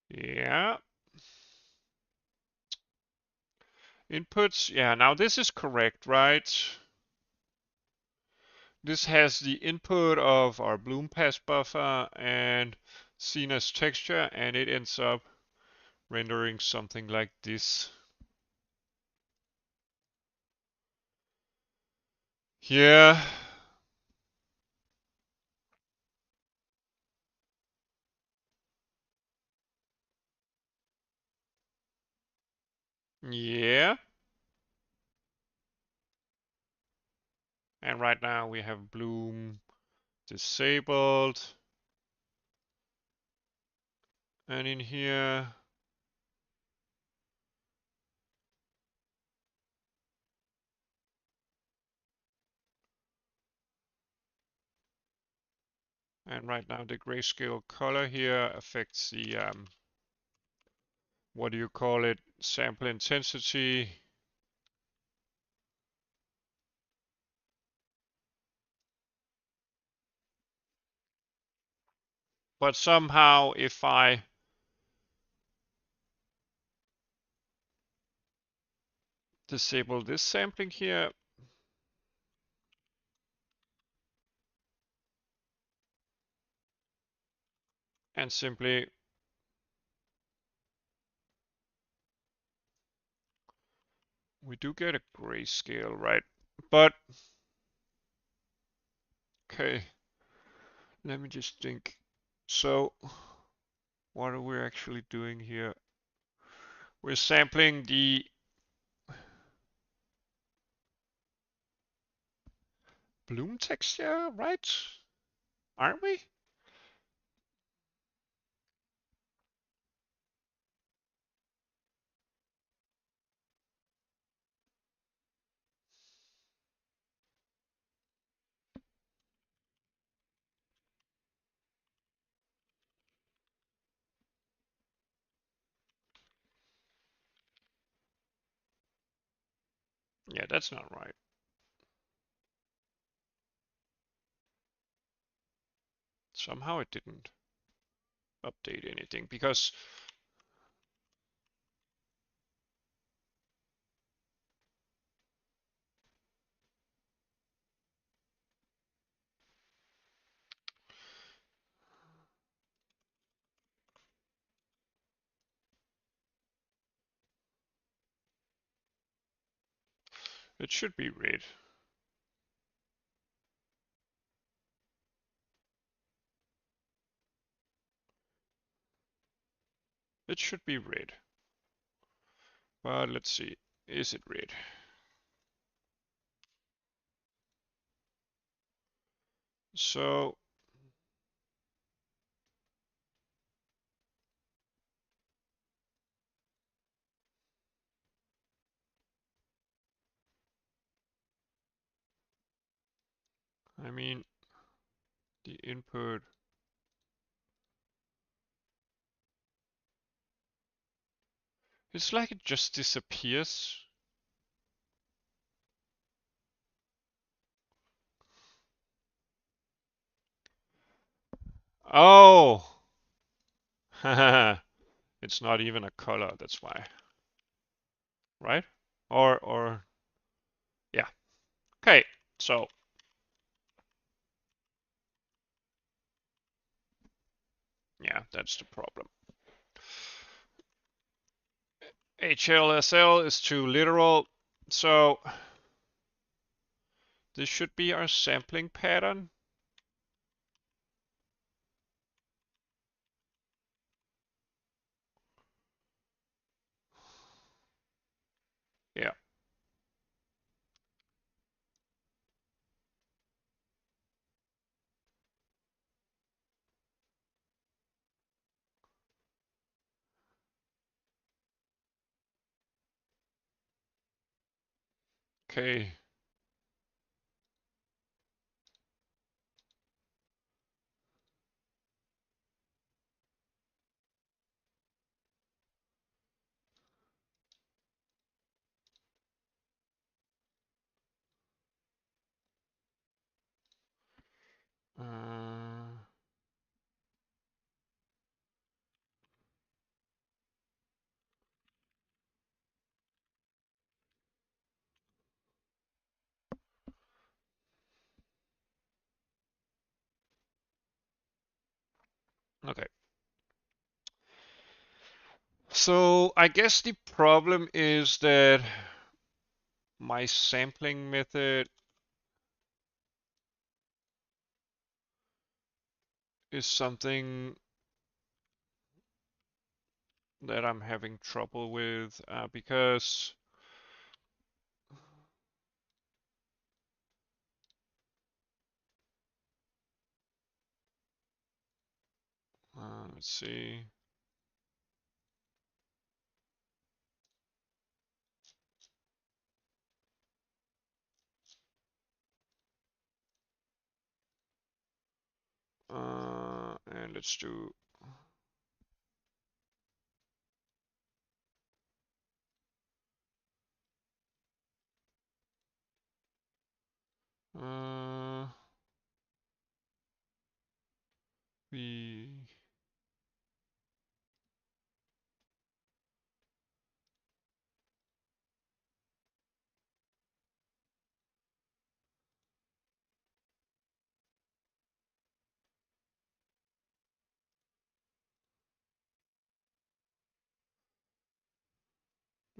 Speaker 1: yeah. Inputs, yeah, now this is correct, right? This has the input of our bloom pass buffer and seen as texture, and it ends up rendering something like this. Yeah. Yeah. And right now we have bloom disabled. And in here, and right now the grayscale color here affects the, what do you call it, sample intensity. But somehow if I disable this sampling here, and simply we do get a grayscale, right? But okay, let me just think. So what are we actually doing here? We're sampling the bloom texture, right? Aren't we? Yeah, that's not right. Somehow it didn't update anything because it should be red. It should be red. But let's see. Is it red? So I mean the input. It's like it just disappears. Oh! It's not even a color, that's why. Right? Or yeah. Okay, so yeah, that's the problem. HLSL is too literal, so this should be our sampling pattern. Yeah. Okay. Uh, okay. So I guess the problem is that my sampling method is something that I'm having trouble with because let's see. And let's do uh, we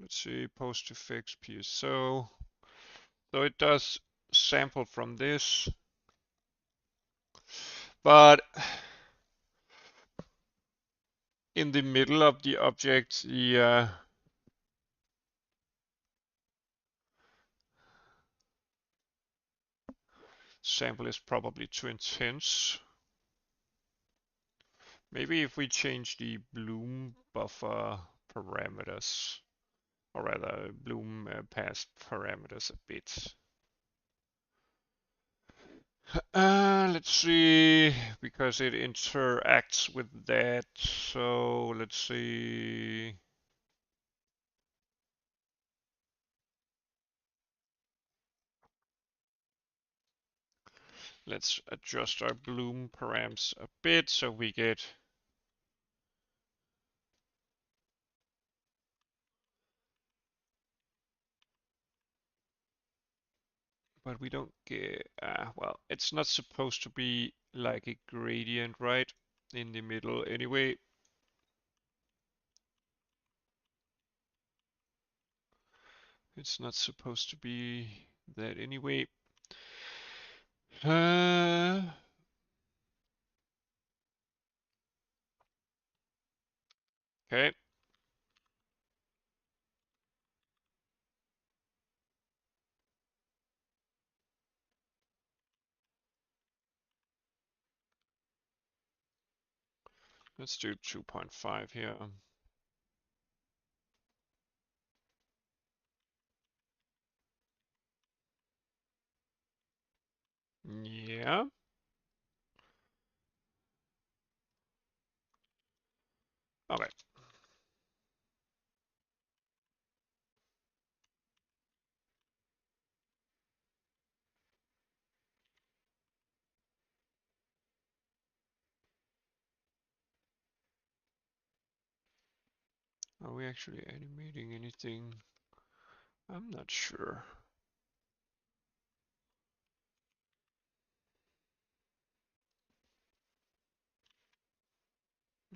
Speaker 1: let's see, PostFX PSO. So it does sample from this, but in the middle of the object, the sample is probably too intense. Maybe if we change the bloom buffer parameters, or rather bloom path parameters a bit. Let's see, because it interacts with that. So let's see. Let's adjust our bloom params a bit so we get but we don't get, well, it's not supposed to be like a gradient, right? In the middle anyway. It's not supposed to be that anyway. Okay. Let's do 2.5 here. Yeah. Okay. Are we actually animating anything? I'm not sure.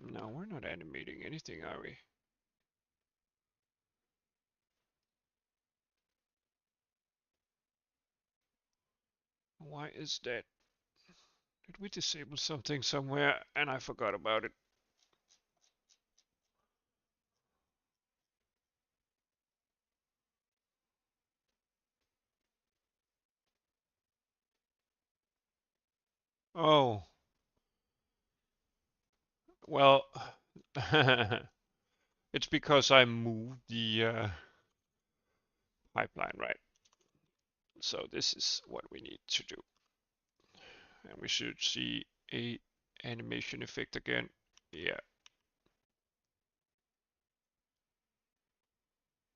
Speaker 1: No, we're not animating anything, are we? Why is that? Did we disable something somewhere and I forgot about it? Oh, well, it's because I moved the pipeline, right? So this is what we need to do. And we should see a animation effect again. Yeah.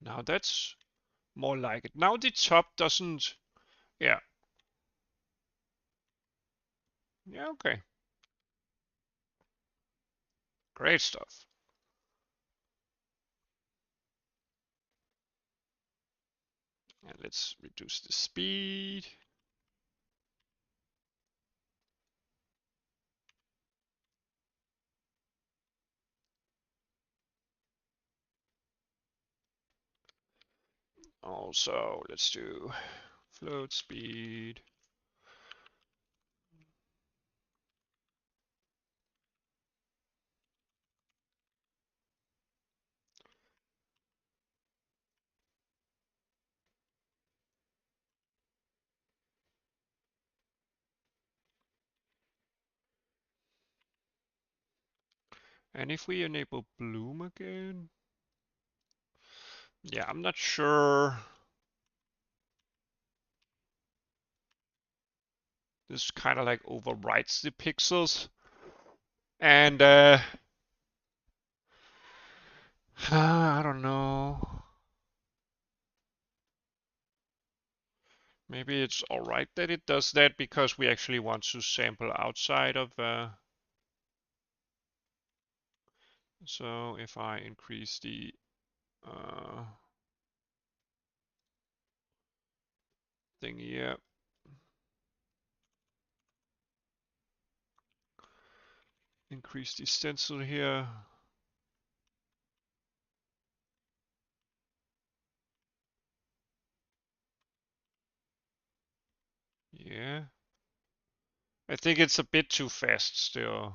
Speaker 1: Now that's more like it. Now the top doesn't, yeah. Yeah, okay. Great stuff. And let's reduce the speed. Also, let's do float speed. And if we enable bloom again, yeah, I'm not sure. This kind of like overwrites the pixels. And I don't know. Maybe it's alright that it does that because we actually want to sample outside of. So if I increase the thing here, increase the stencil here. Yeah. I think it's a bit too fast still.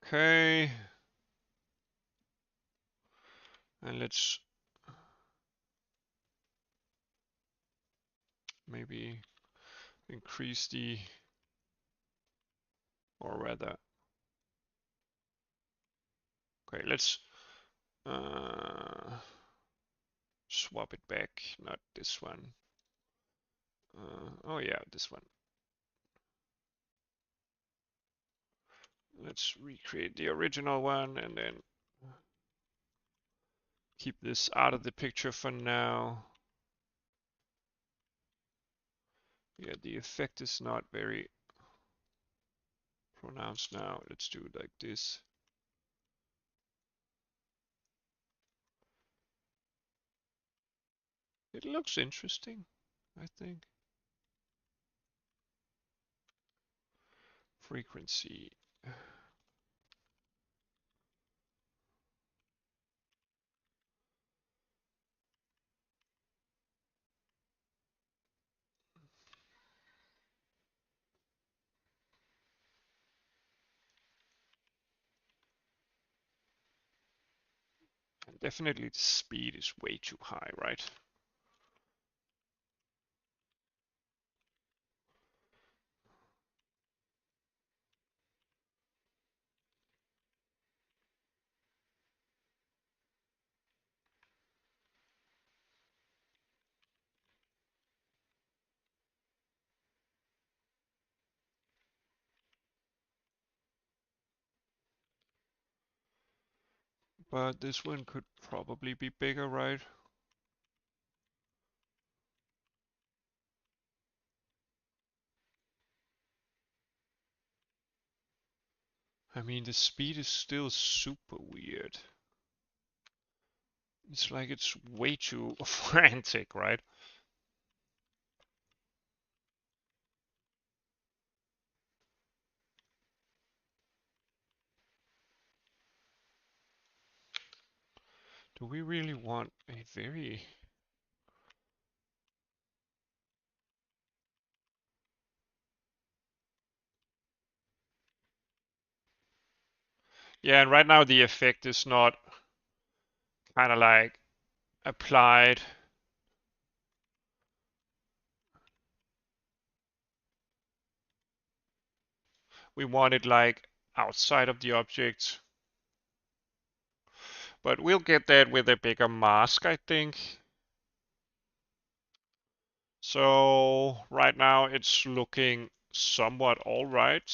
Speaker 1: Okay. And let's maybe increase the, or rather, okay, let's swap it back, not this one. Oh yeah, this one. Let's recreate the original one and then keep this out of the picture for now. Yeah, the effect is not very pronounced now. Let's do it like this. It looks interesting, I think. Frequency. And definitely the speed is way too high, right? But this one could probably be bigger, right? I mean, the speed is still super weird. It's like it's way too frantic, right? Do we really want a very... Yeah, and right now the effect is not kind of like applied. We want it like outside of the object. But we'll get that with a bigger mask, I think. So right now it's looking somewhat all right.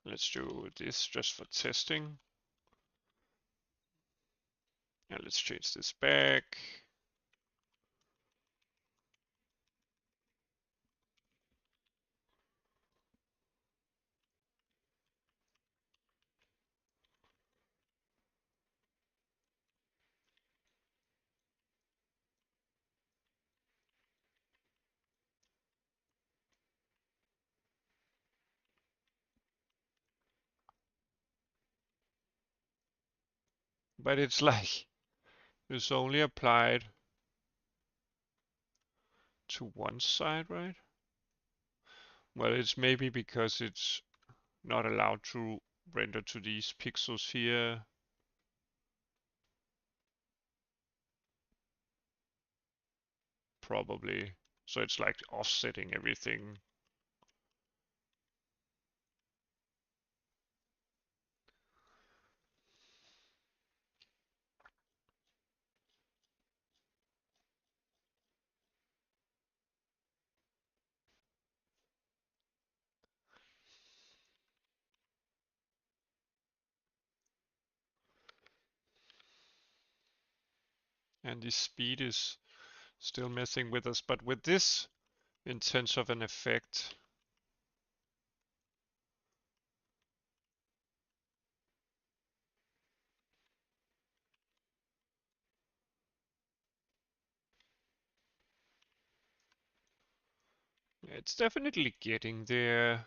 Speaker 1: Let's do this just for testing. And let's change this back. But it's like it's only applied to one side, right? Well, it's maybe because it's not allowed to render to these pixels here. Probably. So it's like offsetting everything. And the speed is still messing with us, but with this intense of an effect, it's definitely getting there.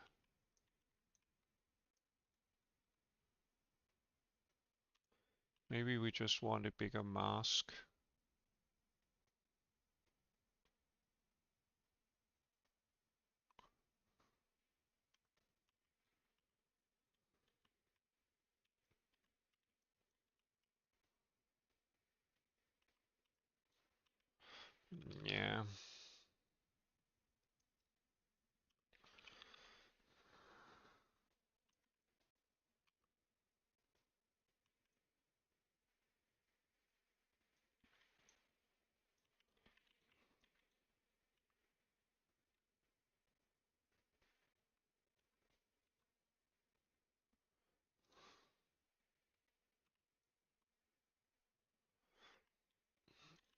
Speaker 1: Maybe we just want a bigger mask. Yeah.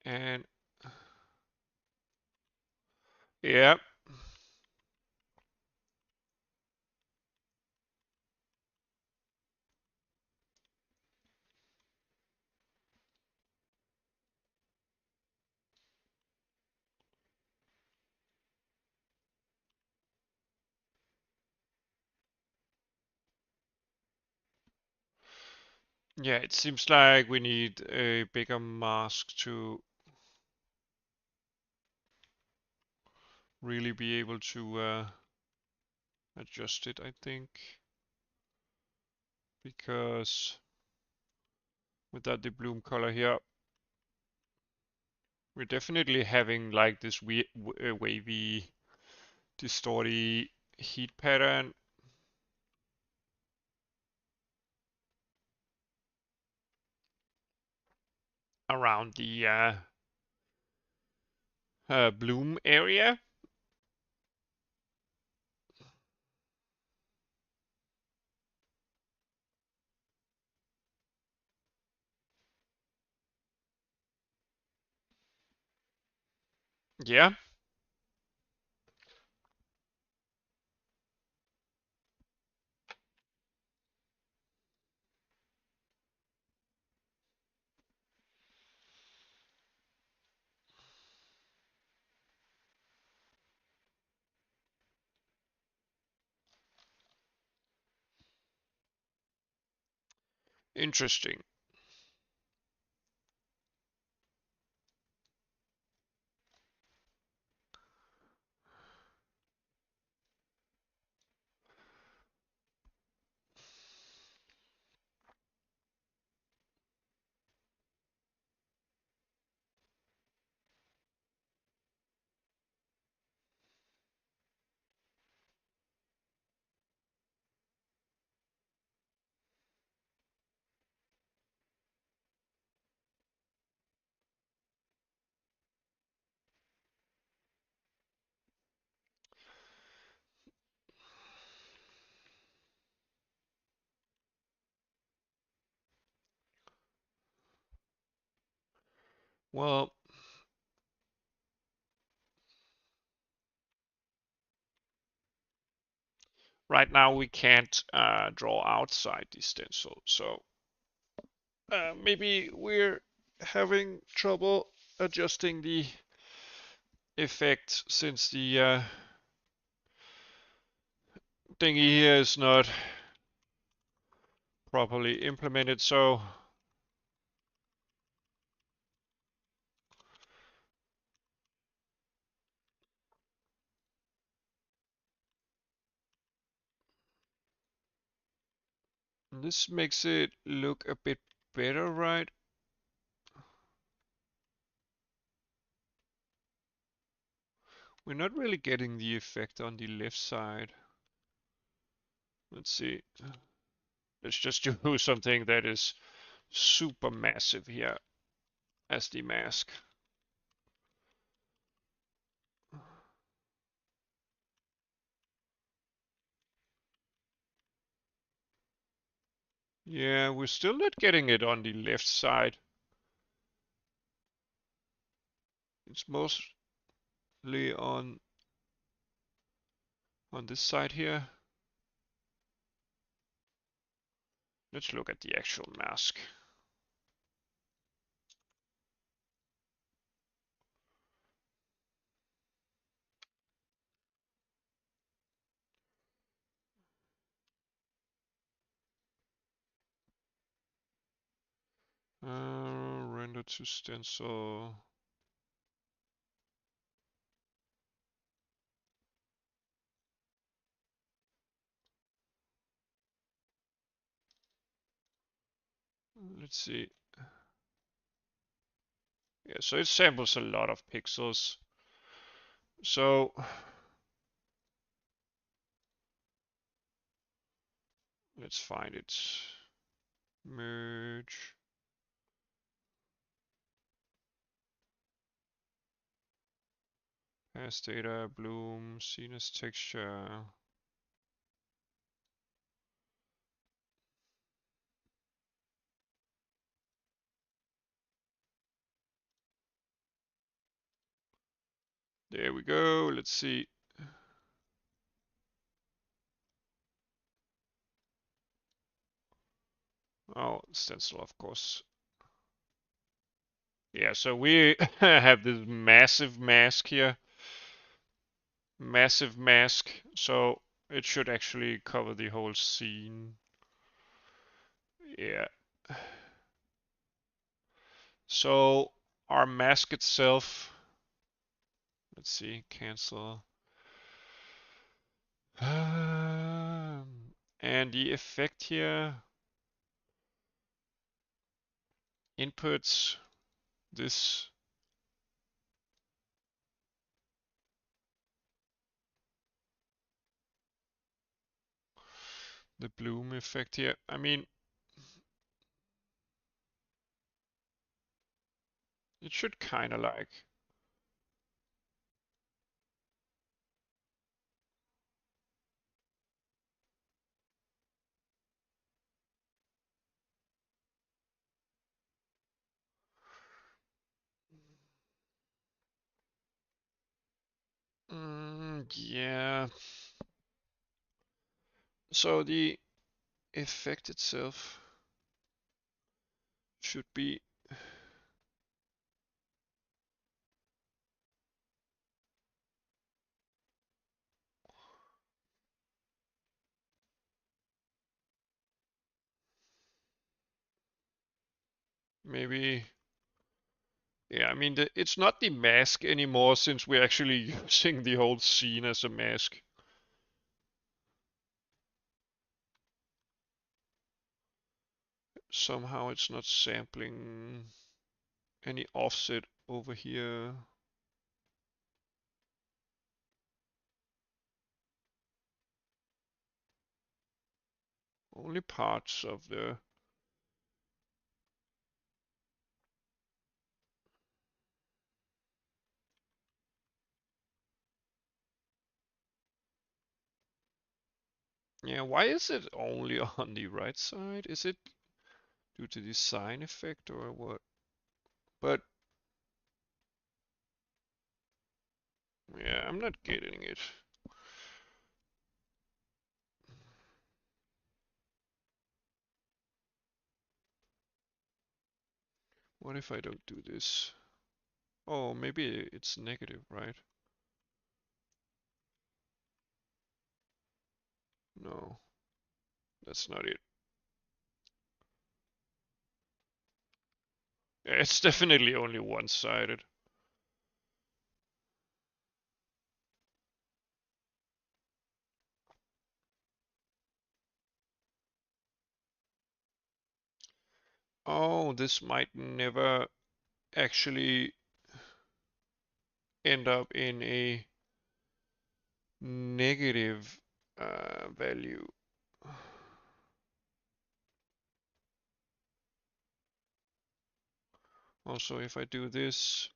Speaker 1: And yeah, yeah, it seems like we need a bigger mask to really be able to adjust it, I think. Because without the bloom color here, we're definitely having like this wavy, distorty heat pattern. Around the bloom area. Yeah. Interesting. Well, right now we can't draw outside the stencil, so maybe we're having trouble adjusting the effect since the thingy here is not properly implemented. So this makes it look a bit better, right? We're not really getting the effect on the left side. Let's see. Let's just do something that is super massive here as the mask. Yeah, we're still not getting it on the left side. It's mostly on this side here. Let's look at the actual mask. Render to stencil. Let's see. Yeah, so it samples a lot of pixels. So let's find it. Merge. Pass data, bloom, seen as texture. There we go. Let's see. Oh, stencil, of course. Yeah, so we have this massive mask here. Massive mask. So it should actually cover the whole scene. Yeah. So our mask itself, let's see, cancel. And the effect here, inputs, this. The bloom effect here. I mean, it should kind of like. Yeah. So the effect itself should be maybe. Yeah, I mean, it's not the mask anymore since we're actually using the whole scene as a mask. Somehow it's not sampling any offset over here. Only parts of the. Yeah, why is it only on the right side? Is it due to the sign effect or what? But yeah, I'm not getting it. What if I don't do this? Oh, maybe it's negative, right? No, that's not it. It's definitely only one-sided. Oh, this might never actually end up in a negative value. Also, if I do this,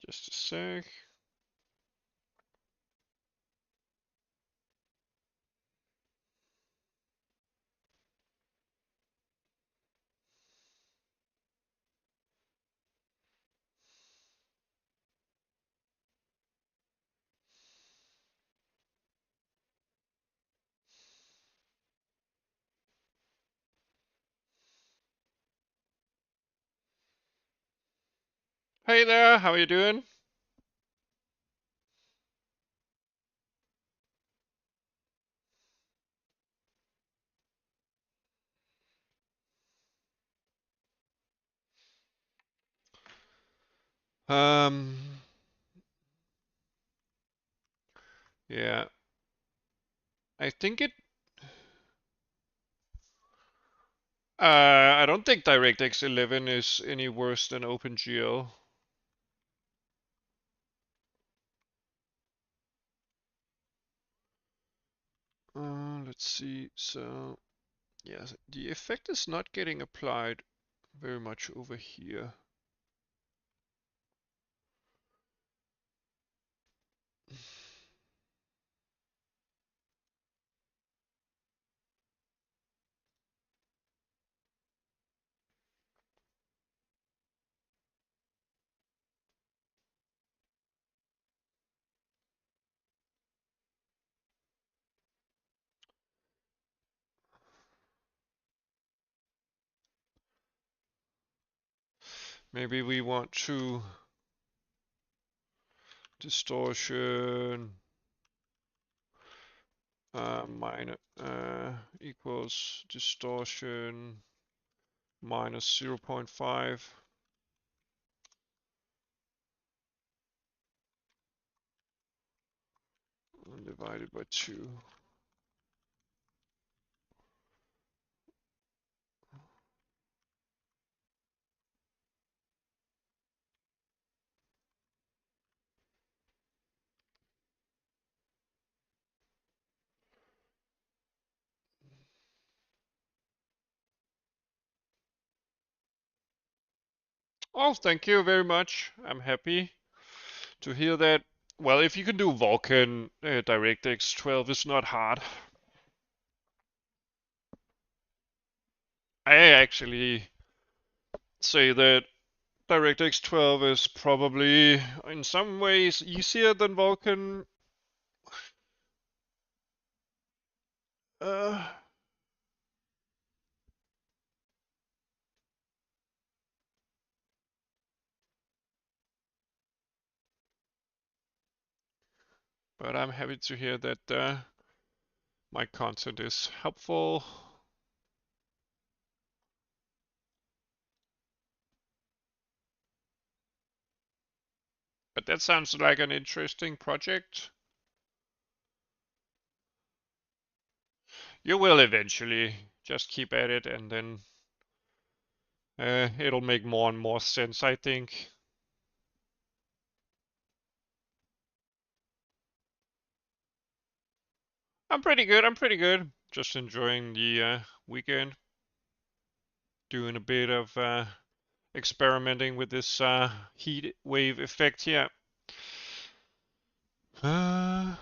Speaker 1: Just a sec. Hey there, how are you doing? Um, yeah, I think it. I don't think DirectX11 is any worse than OpenGL. Let's see. So, yeah, the effect is not getting applied very much over here. Maybe we want to distortion minus equals distortion minus 0.5 divided by 2. Oh, thank you very much. I'm happy to hear that. Well, if you can do Vulkan, DirectX 12 is not hard. I actually say that DirectX 12 is probably in some ways easier than Vulkan. Uh, but I'm happy to hear that my content is helpful. But that sounds like an interesting project. You will eventually. Just keep at it and then it'll make more and more sense, I think. I'm pretty good. I'm pretty good. Just enjoying the weekend. Doing a bit of experimenting with this heat wave effect here. Uh,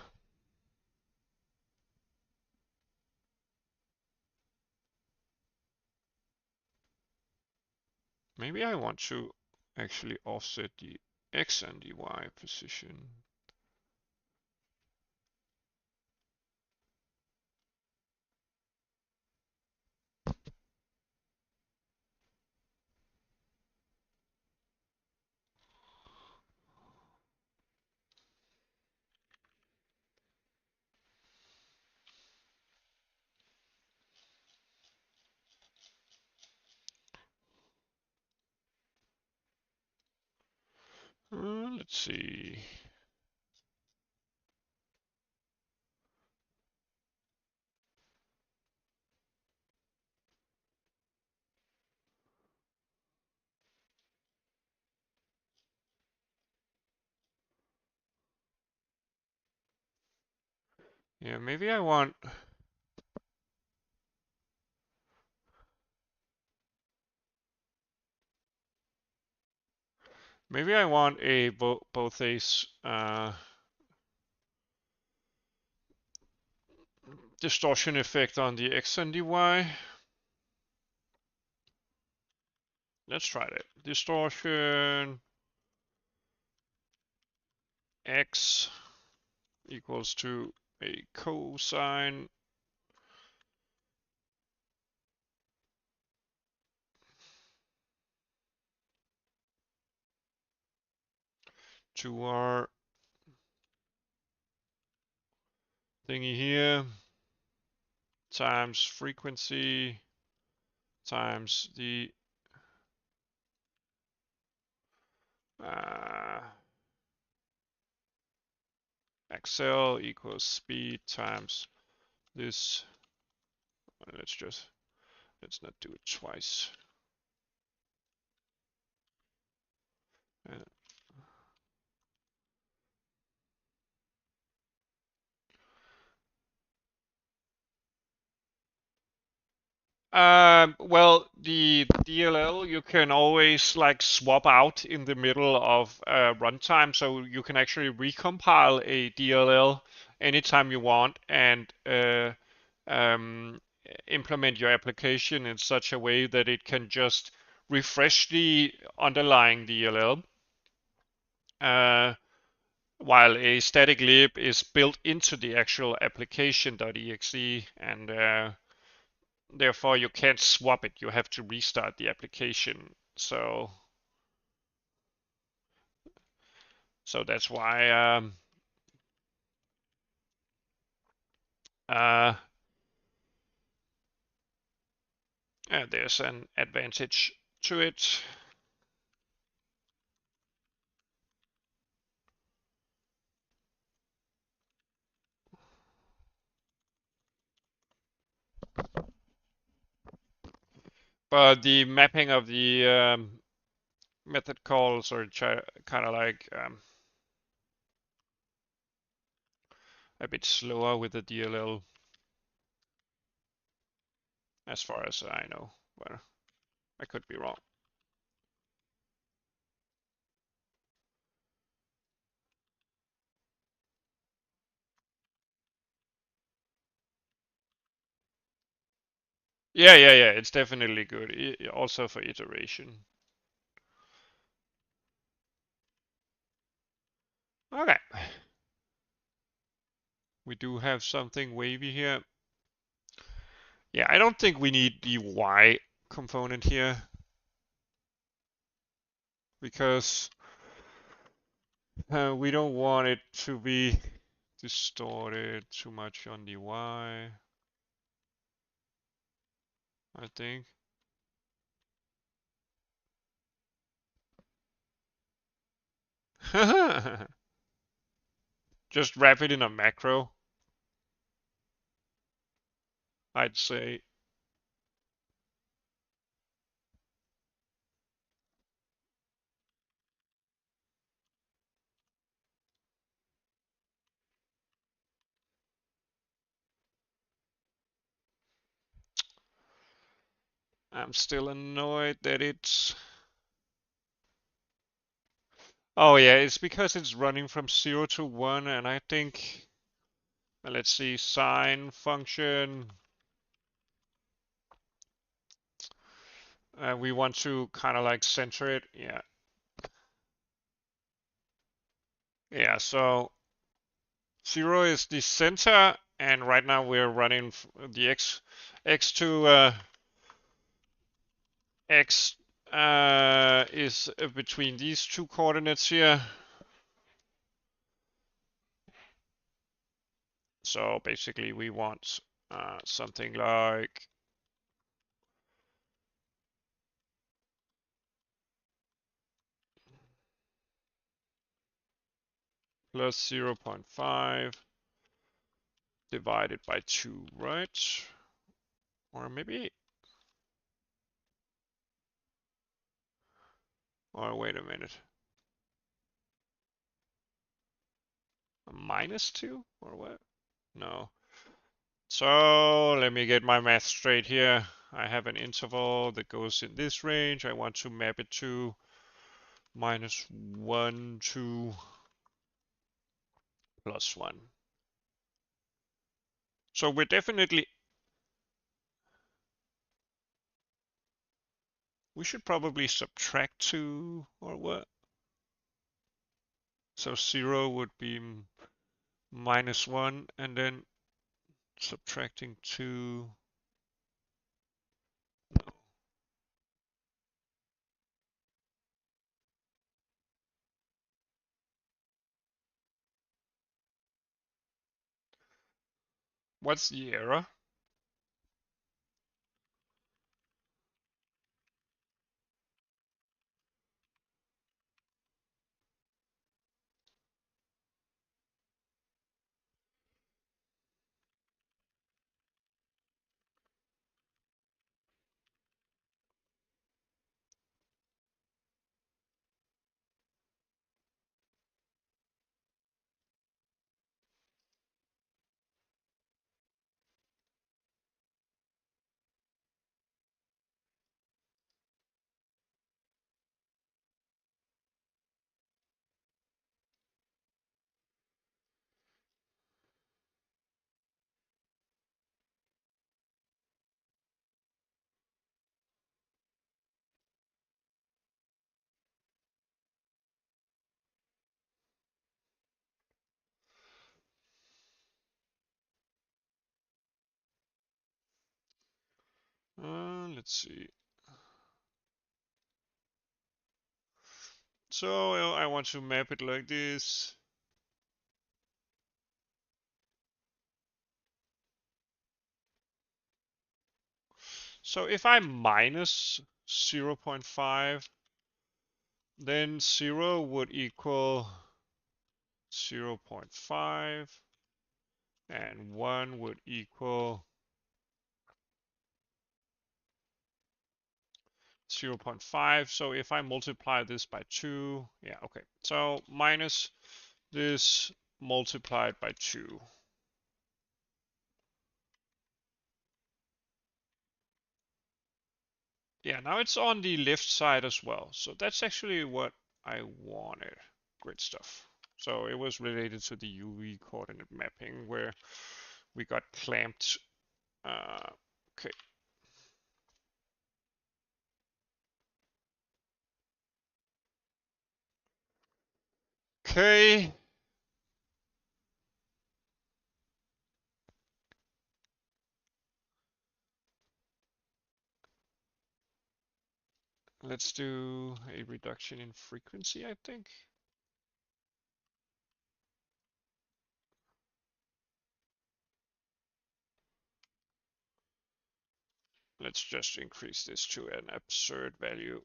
Speaker 1: Maybe I want to actually offset the X and the Y position. Let's see. Yeah, maybe I want. Maybe I want a both a distortion effect on the X and the Y. Let's try that. Distortion X equals to a cosine to our thingy here times frequency times the XL equals speed times this. Let's not do it twice. Well, the DLL you can always like swap out in the middle of runtime, so you can actually recompile a DLL anytime you want and um, implement your application in such a way that it can just refresh the underlying DLL, while a static lib is built into the actual application.exe, and therefore you can't swap it. You have to restart the application. So that's why there's an advantage to it. But the mapping of the method calls are kind of like a bit slower with the DLL, as far as I know. But I could be wrong. Yeah. It's definitely good. Also for iteration. Okay. We do have something wavy here. Yeah, I don't think we need the Y component here, because we don't want it to be distorted too much on the Y, I think. Just wrap it in a macro, I'd say. I'm still annoyed that it's... Oh yeah, it's because it's running from 0 to 1, and I think... Let's see, sine function. We want to kind of like center it. Yeah. Yeah, so 0 is the center, and right now we're running the x to x is between these two coordinates here. So basically we want something like plus 0.5 divided by 2, right? Or maybe, or wait a minute, a minus 2 or what? No. So let me get my math straight here. I have an interval that goes in this range. I want to map it to -1 to +1. So we're definitely, we should probably subtract 2 or what? So 0 would be -1 and then subtracting 2. No. What's the error? Let's see. So I want to map it like this. So if I minus 0.5, then 0 would equal 0.5 and 1 would equal 0.5. So if I multiply this by 2, yeah, okay. So minus this multiplied by 2. Yeah, now it's on the left side as well. So that's actually what I wanted. Great stuff. So it was related to the UV coordinate mapping where we got clamped. Okay. Okay. Let's do a reduction in frequency, I think. Let's just increase this to an absurd value.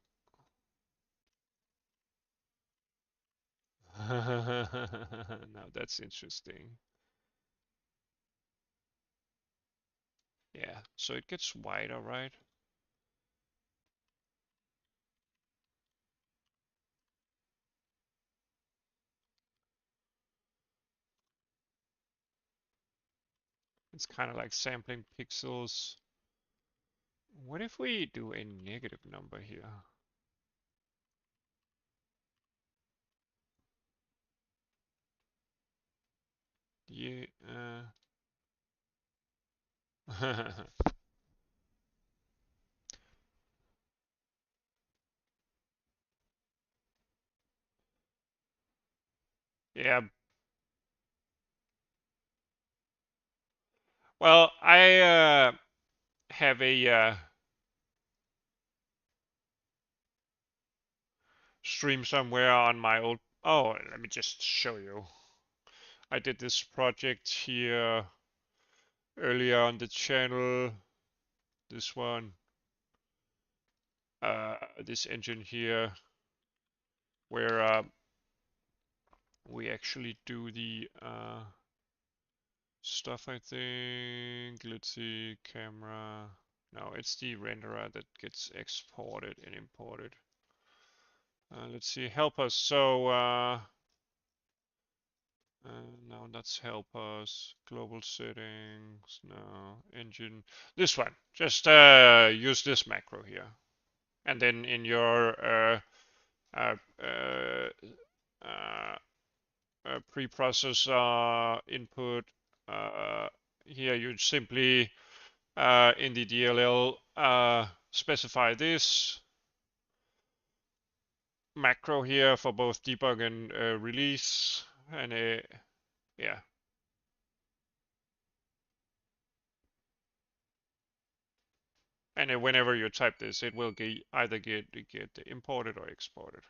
Speaker 1: Now that's interesting. Yeah, so it gets wider, right? It's kind of like sampling pixels. What if we do a negative number here? Yeah. Yeah. Well, I have a stream somewhere on my old. Oh, let me just show you. I did this project here earlier on the channel. This one. This engine here, where we actually do the stuff, I think. Let's see, camera. No, it's the renderer that gets exported and imported. Let's see, help us. So, no, that's help us. Global settings, no, engine. This one, just use this macro here. And then in your uh, uh, uh, preprocessor input. Uh, Here you simply in the DLL specify this macro here for both debug and release, and yeah. And whenever you type this, it will either get imported or exported.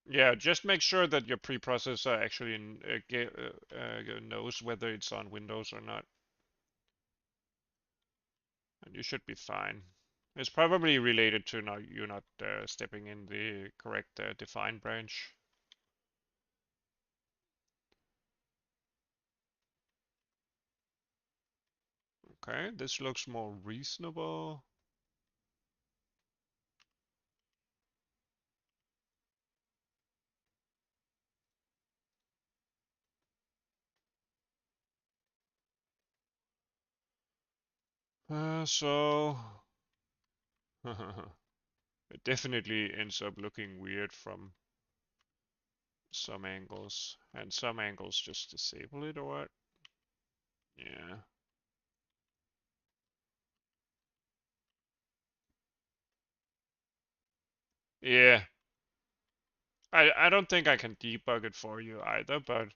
Speaker 1: Yeah, just make sure that your preprocessor actually knows whether it's on Windows or not, and you should be fine. It's probably related to you not stepping in the correct define branch. Okay, this looks more reasonable. So it definitely ends up looking weird from some angles, and some angles just disable it or what? Yeah. Yeah. I don't think I can debug it for you either, but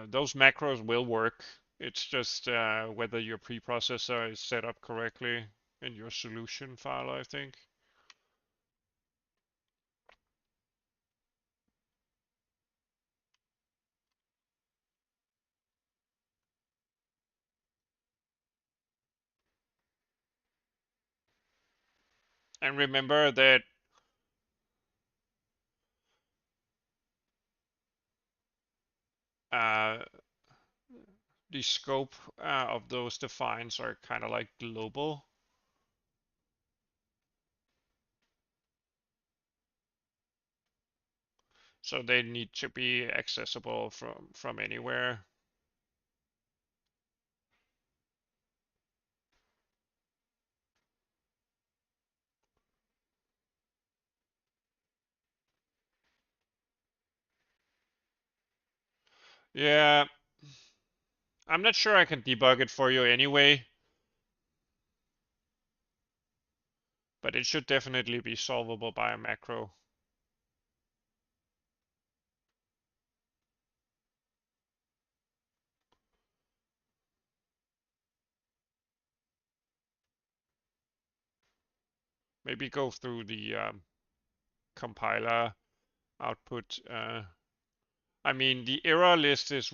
Speaker 1: those macros will work. It's just whether your preprocessor is set up correctly in your solution file, I think. And remember that uh, the scope of those defines are kind of like global. So they need to be accessible from anywhere. Yeah, I'm not sure I can debug it for you anyway, but it should definitely be solvable by a macro. Maybe go through the compiler output. I mean, the error list is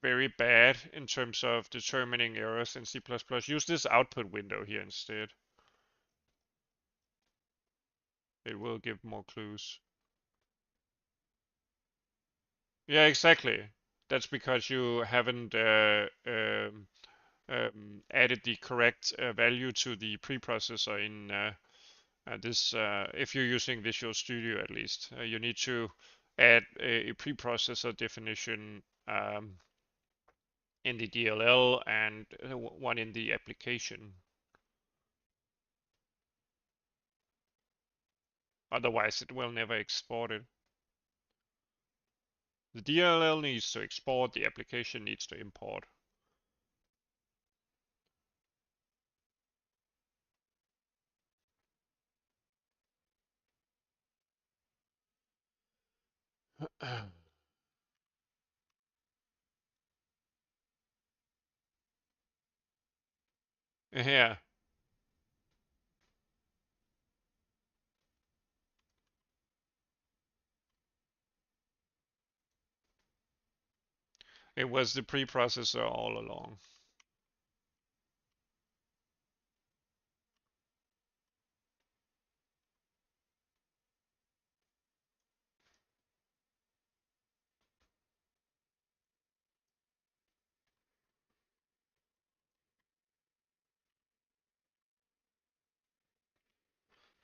Speaker 1: very bad in terms of determining errors in C++. Use this output window here instead. It will give more clues. Yeah, exactly. That's because you haven't added the correct value to the preprocessor in this. If you're using Visual Studio, at least, you need to add a preprocessor definition in the DLL and one in the application. Otherwise, it will never export it. The DLL needs to export, the application needs to import. Yeah, it was the preprocessor all along.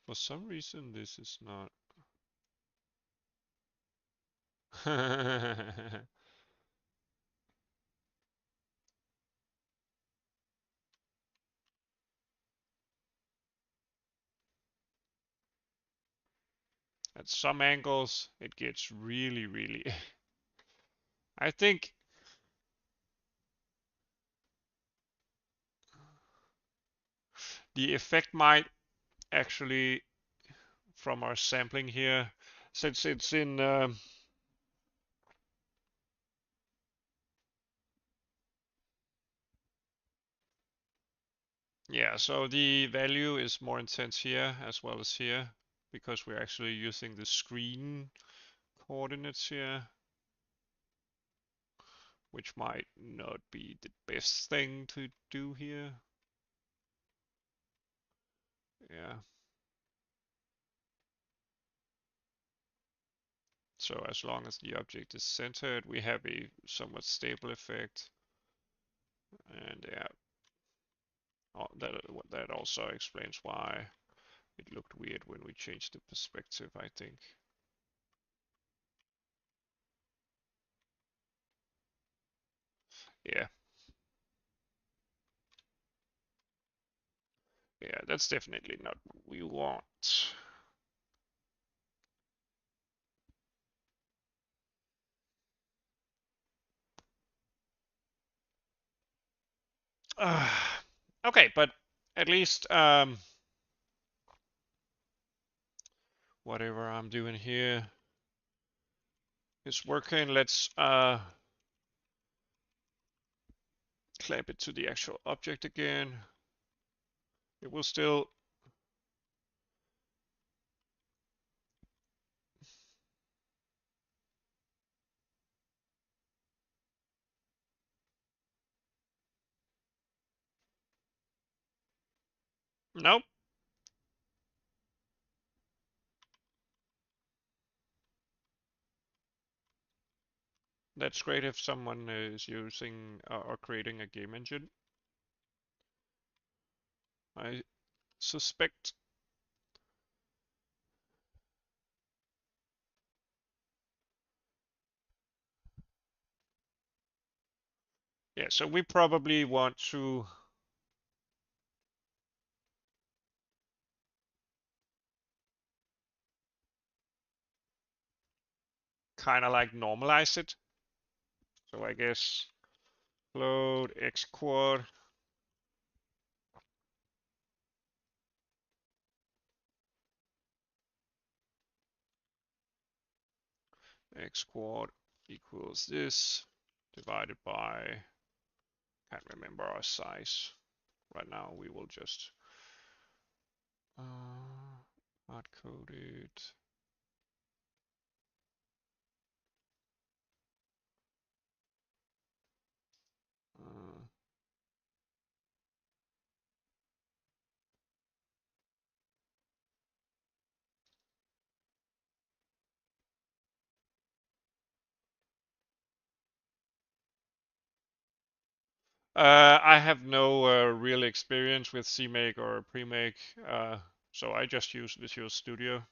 Speaker 1: For some reason, this is not. At some angles, it gets really, really. I think the effect might actually, from our sampling here, since it's in. Yeah, so the value is more intense here as well as here because we're actually using the screen coordinates here, which might not be the best thing to do here. Yeah. So as long as the object is centered, we have a somewhat stable effect. And yeah, that also explains why it looked weird when we changed the perspective, I think. Yeah. Yeah, that's definitely not what we want. Okay, but at least whatever I'm doing here is working. Let's clamp it to the actual object again. It will still. Nope. That's great if someone is using or creating a game engine. I suspect. Yeah, so we probably want to kind of like normalize it. So I guess load x quad x quad equals this divided by, can't remember our size. Right now we will just hard code it. Uh, I have no real experience with CMake or Premake, so I just use Visual Studio.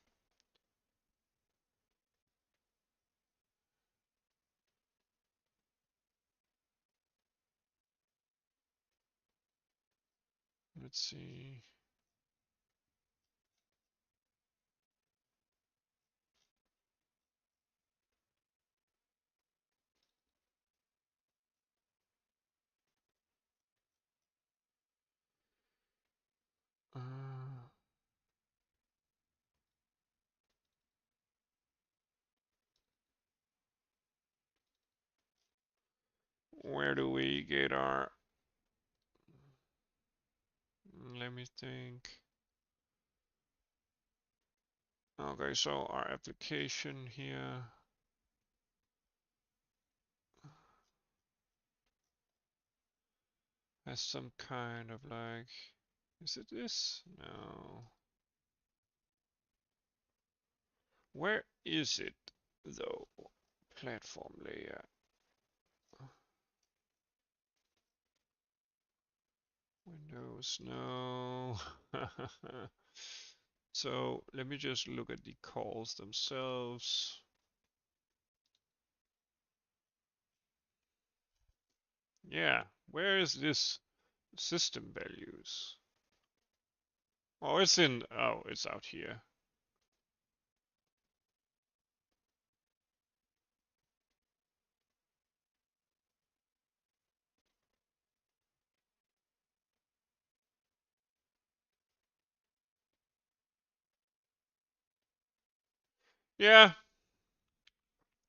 Speaker 1: Let's see. Where do we get our... Let me think. Okay, so our application here has some kind of like... Is it this? No. Where is it though? Platform layer. Windows, no. So let me just look at the calls themselves. Yeah, where is this system values? Oh, it's in, oh, it's out here. Yeah,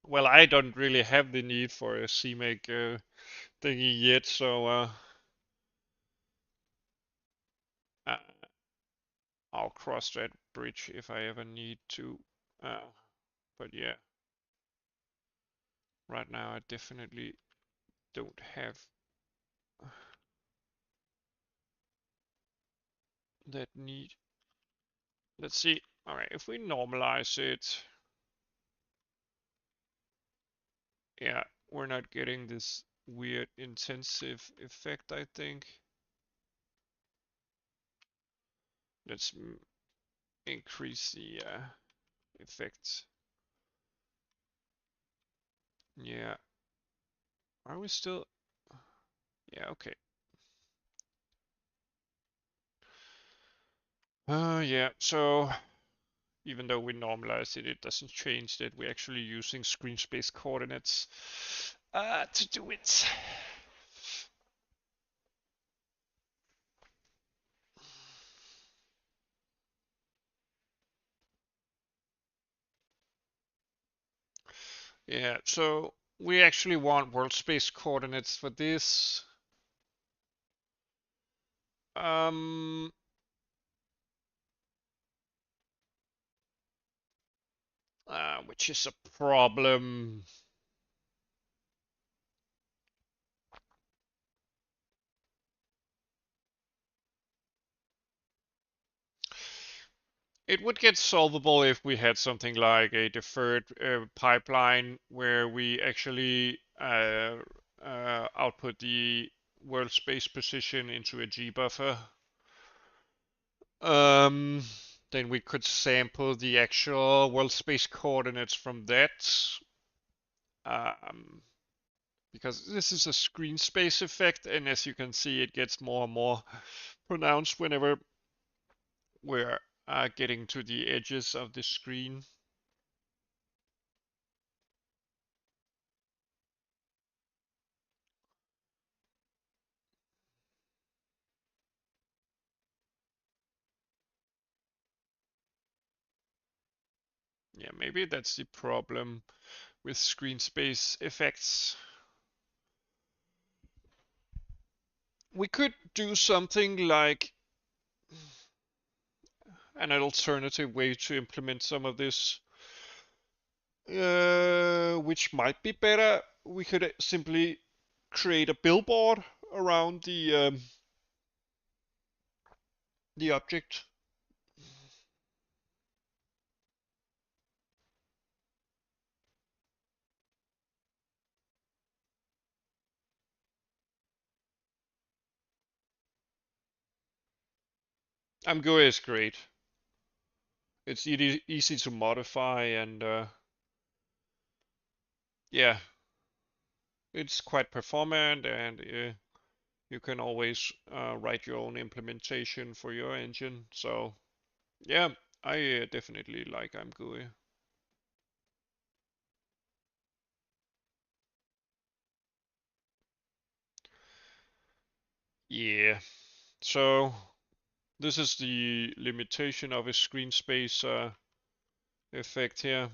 Speaker 1: well, I don't really have the need for a CMake thingy yet, so uh, I'll cross that bridge if I ever need to. But yeah, right now I definitely don't have that need. Let's see. All right, if we normalize it, yeah, we're not getting this weird intensive effect, I think. Let's increase the effects. Yeah, are we still? Yeah, okay. Yeah, so even though we normalize it, it doesn't change that we're actually using screen space coordinates to do it. Yeah, so we actually want world space coordinates for this. Um, which is a problem. It would get solvable if we had something like a deferred pipeline where we actually output the world space position into a G buffer. Um, then we could sample the actual world space coordinates from that. Um, because this is a screen space effect, and as you can see, it gets more and more pronounced whenever we're getting to the edges of the screen. Yeah, maybe that's the problem with screen space effects. We could do something like an alternative way to implement some of this, which might be better. We could simply create a billboard around the object. ImGUI is great. It's easy to modify, and yeah, it's quite performant, and you can always write your own implementation for your engine. So yeah, I definitely like ImGUI. Yeah, so this is the limitation of a screen space effect here.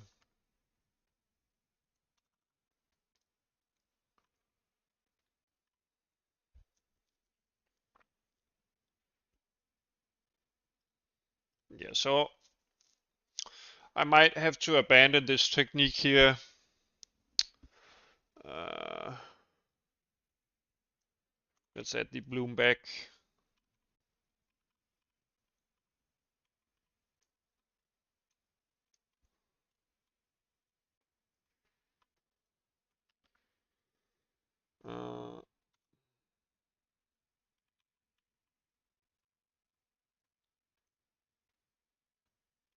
Speaker 1: Yeah, so I might have to abandon this technique here. Uh, let's add the bloom back. Uh,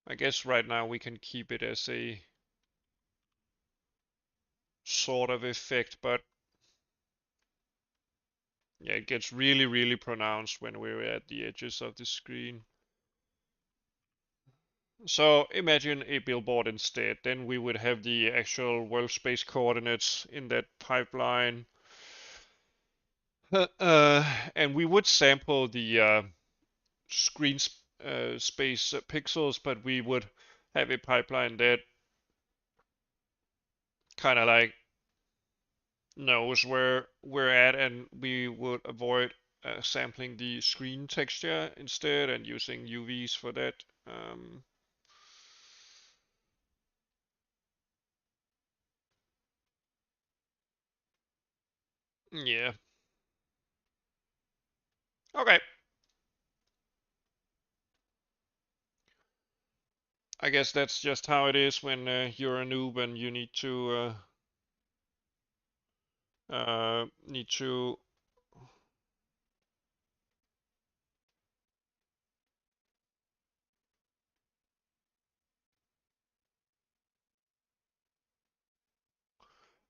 Speaker 1: I guess right now we can keep it as a sort of effect, but Yeah, it gets really, really pronounced when we're at the edges of the screen. So imagine a billboard instead. Then we would have the actual world space coordinates in that pipeline. And we would sample the screen space pixels, but we would have a pipeline that kind of like knows where we're at, and we would avoid sampling the screen texture instead and using UVs for that. Yeah. Okay. I guess that's just how it is when you're a noob and you need to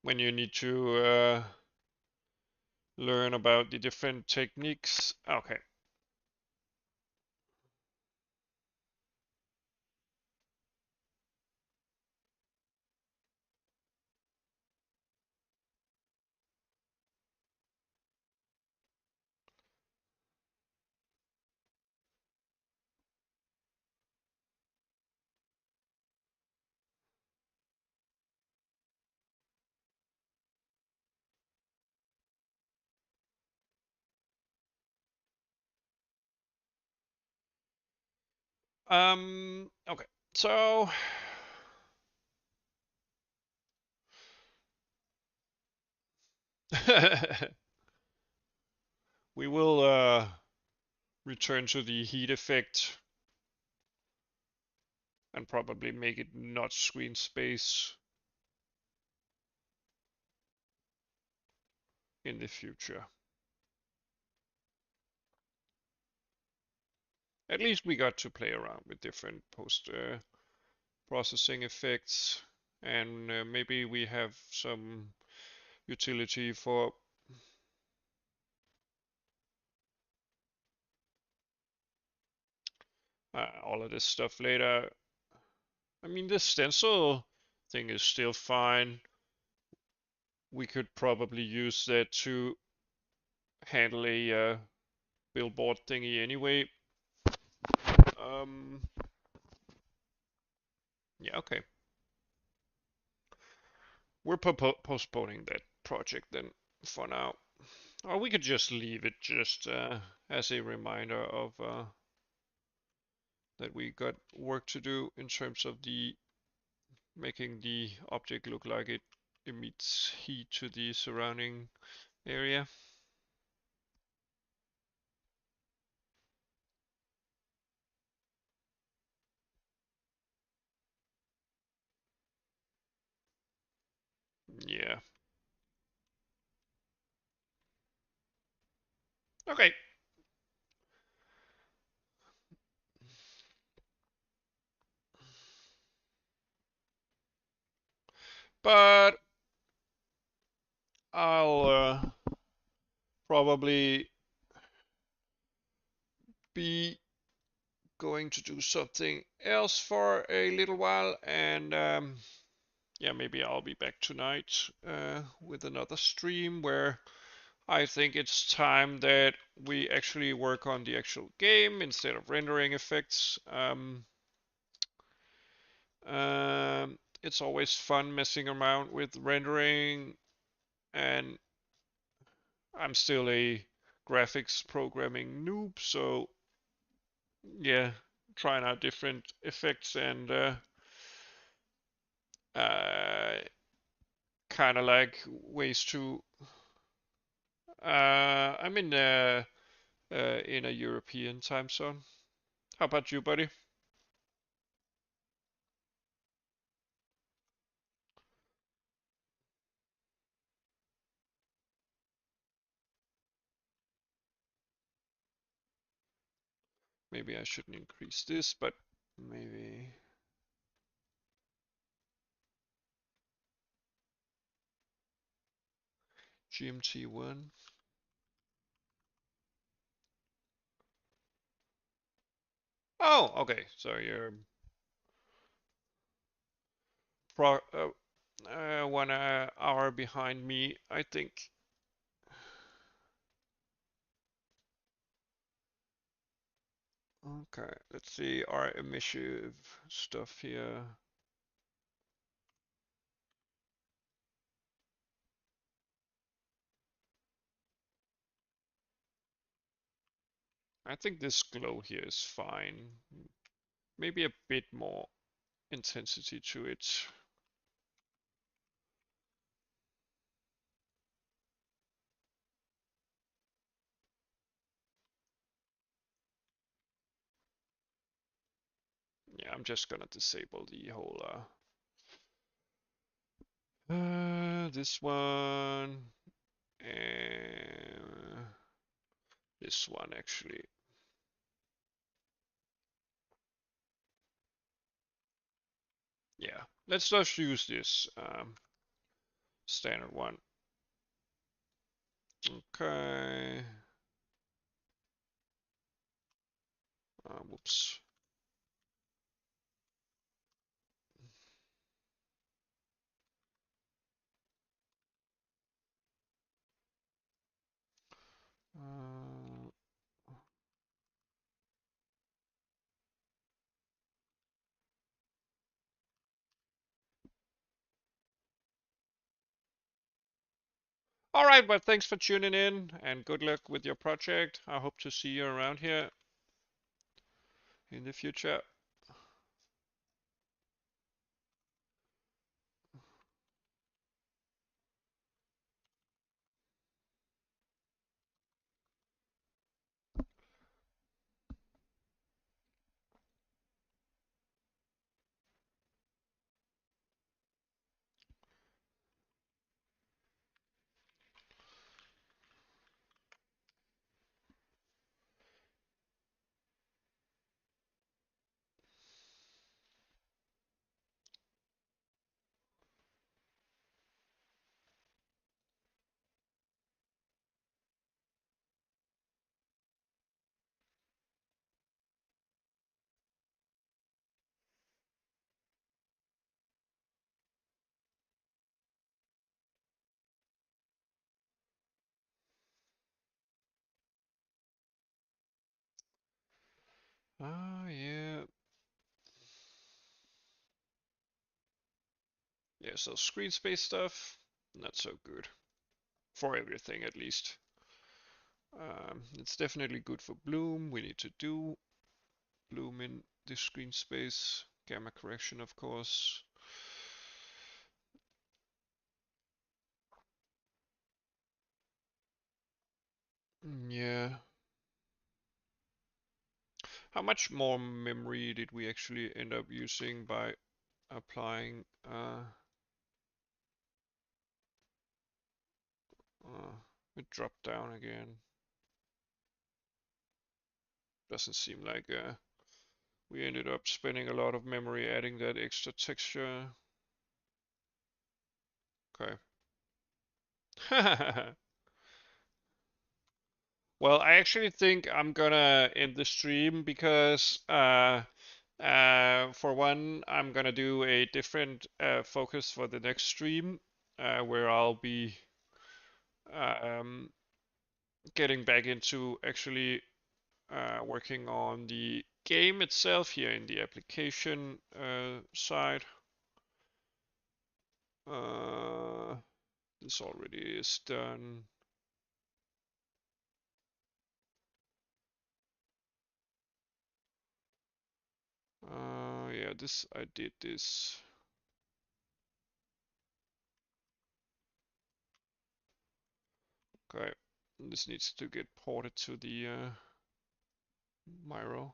Speaker 1: when you need to learn about the different techniques. Okay. Okay. So we will return to the heat effect and probably make it not screen space in the future. At least we got to play around with different post processing effects, and maybe we have some utility for all of this stuff later. I mean, the stencil thing is still fine. We could probably use that to handle a billboard thingy anyway. Um, yeah, okay. We're postponing that project then for now. Or we could just leave it just as a reminder of that we got work to do in terms of the making the object look like it emits heat to the surrounding area. Yeah. Okay. But I'll probably be going to do something else for a little while, and yeah, maybe I'll be back tonight with another stream where I think it's time that we actually work on the actual game instead of rendering effects. It's always fun messing around with rendering, and I'm still a graphics programming noob, so yeah, trying out different effects and uh, kind of like ways to. I'm in a European time zone. How about you, buddy? Maybe I shouldn't increase this, but maybe GMT1. Oh, okay. So you're 1 hour behind me, I think. Okay, let's see our emission stuff here. I think this glow here is fine. Maybe a bit more intensity to it. Yeah, I'm just gonna disable the whole this one and this one actually. Yeah, let's just use this standard one. Okay. Whoops. Uh, all right, but thanks for tuning in and good luck with your project. I hope to see you around here in the future. Ah, yeah. Yeah, so screen space stuff, not so good. For everything, at least. It's definitely good for bloom. We need to do bloom in the screen space. Gamma correction, of course. Yeah. How much more memory did we actually end up using by applying it dropped down again. Doesn't seem like we ended up spending a lot of memory adding that extra texture. Okay. Well, I actually think I'm gonna end the stream because for one, I'm gonna do a different focus for the next stream where I'll be um, getting back into actually working on the game itself here in the application side. Uh, this already is done. Yeah, this I did this. Okay, this needs to get ported to the Miro.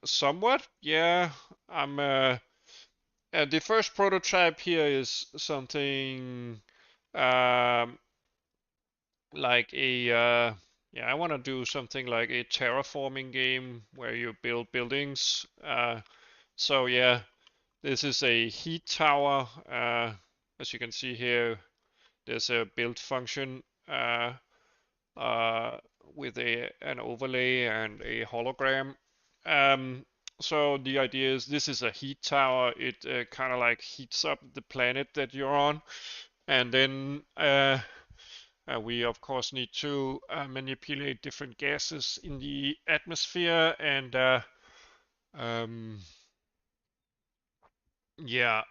Speaker 1: Somewhat, yeah. I'm the first prototype here is something um like a yeah, I want to do something like a terraforming game where you build buildings. So yeah, this is a heat tower. As you can see here, there's a build function with an overlay and a hologram. Um, so the idea is this is a heat tower. It kind of like heats up the planet that you're on, and then we of course need to manipulate different gases in the atmosphere and um, yeah,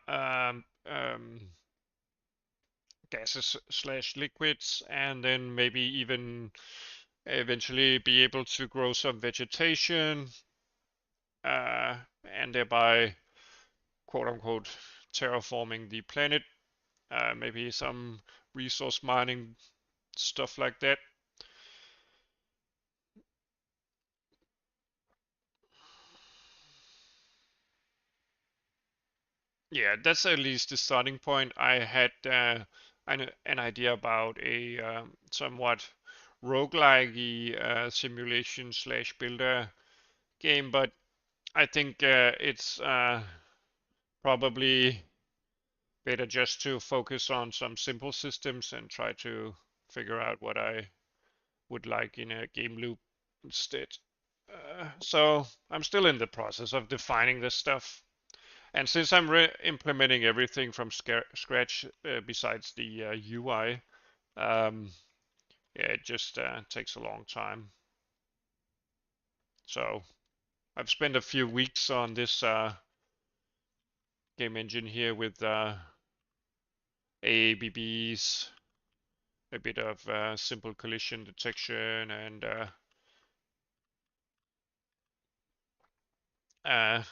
Speaker 1: gases slash liquids, and then maybe even eventually be able to grow some vegetation and thereby quote unquote terraforming the planet, maybe some resource mining, stuff like that. Yeah, that's at least the starting point. I had an idea about a somewhat roguelike simulation slash builder game, but I think it's probably better just to focus on some simple systems and try to figure out what I would like in a game loop instead. So I'm still in the process of defining this stuff. And since I'm implementing everything from scratch besides the UI, yeah, it just takes a long time. So I've spent a few weeks on this game engine here with AABBs, a bit of simple collision detection, uh,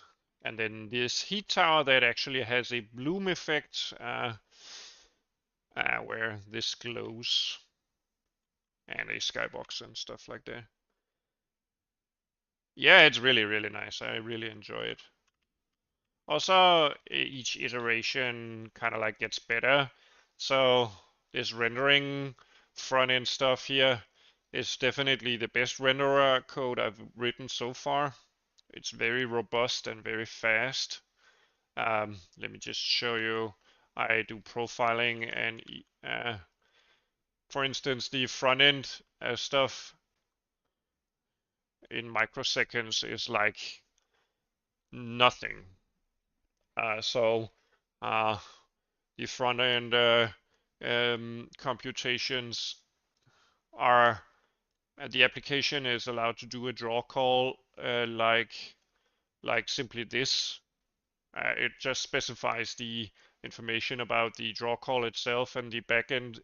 Speaker 1: and then this heat tower that actually has a bloom effect where this glows, and a skybox and stuff like that. Yeah, it's really, really nice. I really enjoy it. Also, each iteration kind of like gets better. So this rendering front end stuff here is definitely the best renderer code I've written so far. It's very robust and very fast. Let me just show you. I do profiling and for instance, the front end stuff in microseconds is like nothing. So the front end computations are the application is allowed to do a draw call like simply this. It just specifies the information about the draw call itself, and the backend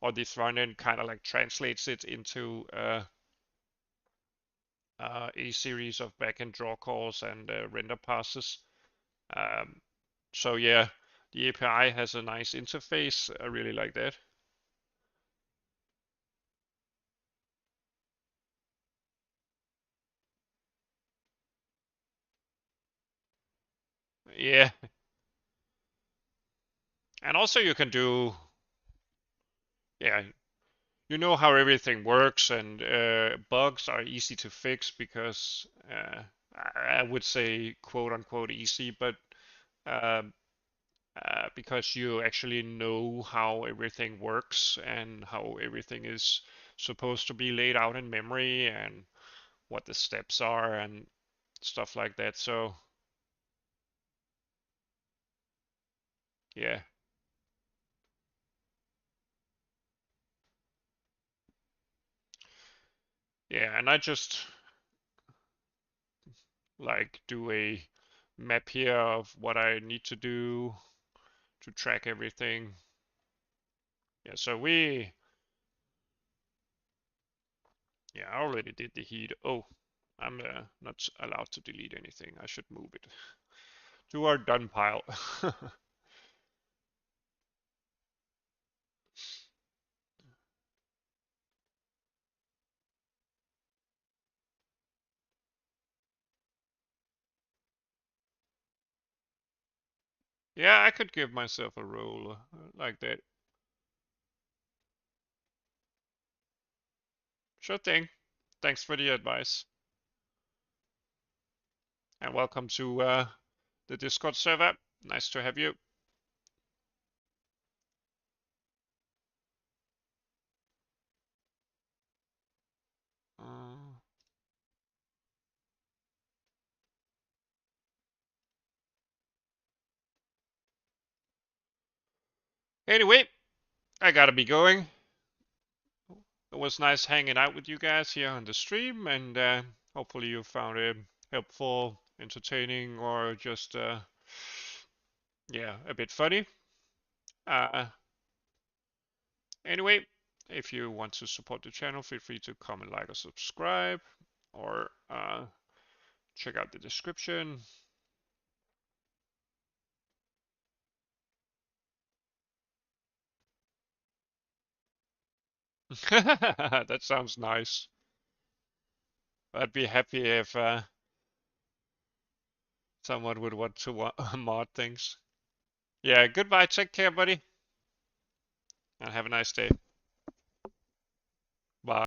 Speaker 1: or the front end kind of like translates it into a series of backend draw calls and render passes. Um, so yeah, the API has a nice interface. I really like that. Yeah, and also you can do, yeah, you know how everything works, and bugs are easy to fix because I would say quote unquote easy, but um, because you actually know how everything works and how everything is supposed to be laid out in memory and what the steps are and stuff like that. So yeah, yeah, and I just like do a map here of what I need to do to track everything. Yeah, so yeah, I already did the heat. Oh, I'm not allowed to delete anything. I should move it to our done pile. Yeah, I could give myself a role like that. Sure thing. Thanks for the advice. And welcome to the Discord server. Nice to have you. Anyway, I gotta be going. It was nice hanging out with you guys here on the stream, and hopefully you found it helpful, entertaining, or just yeah, a bit funny. Uh, anyway, if you want to support the channel, feel free to comment, like, or subscribe, or check out the description. That sounds nice. I'd be happy if someone would want to mod things. Yeah, goodbye. Take care, buddy. And have a nice day.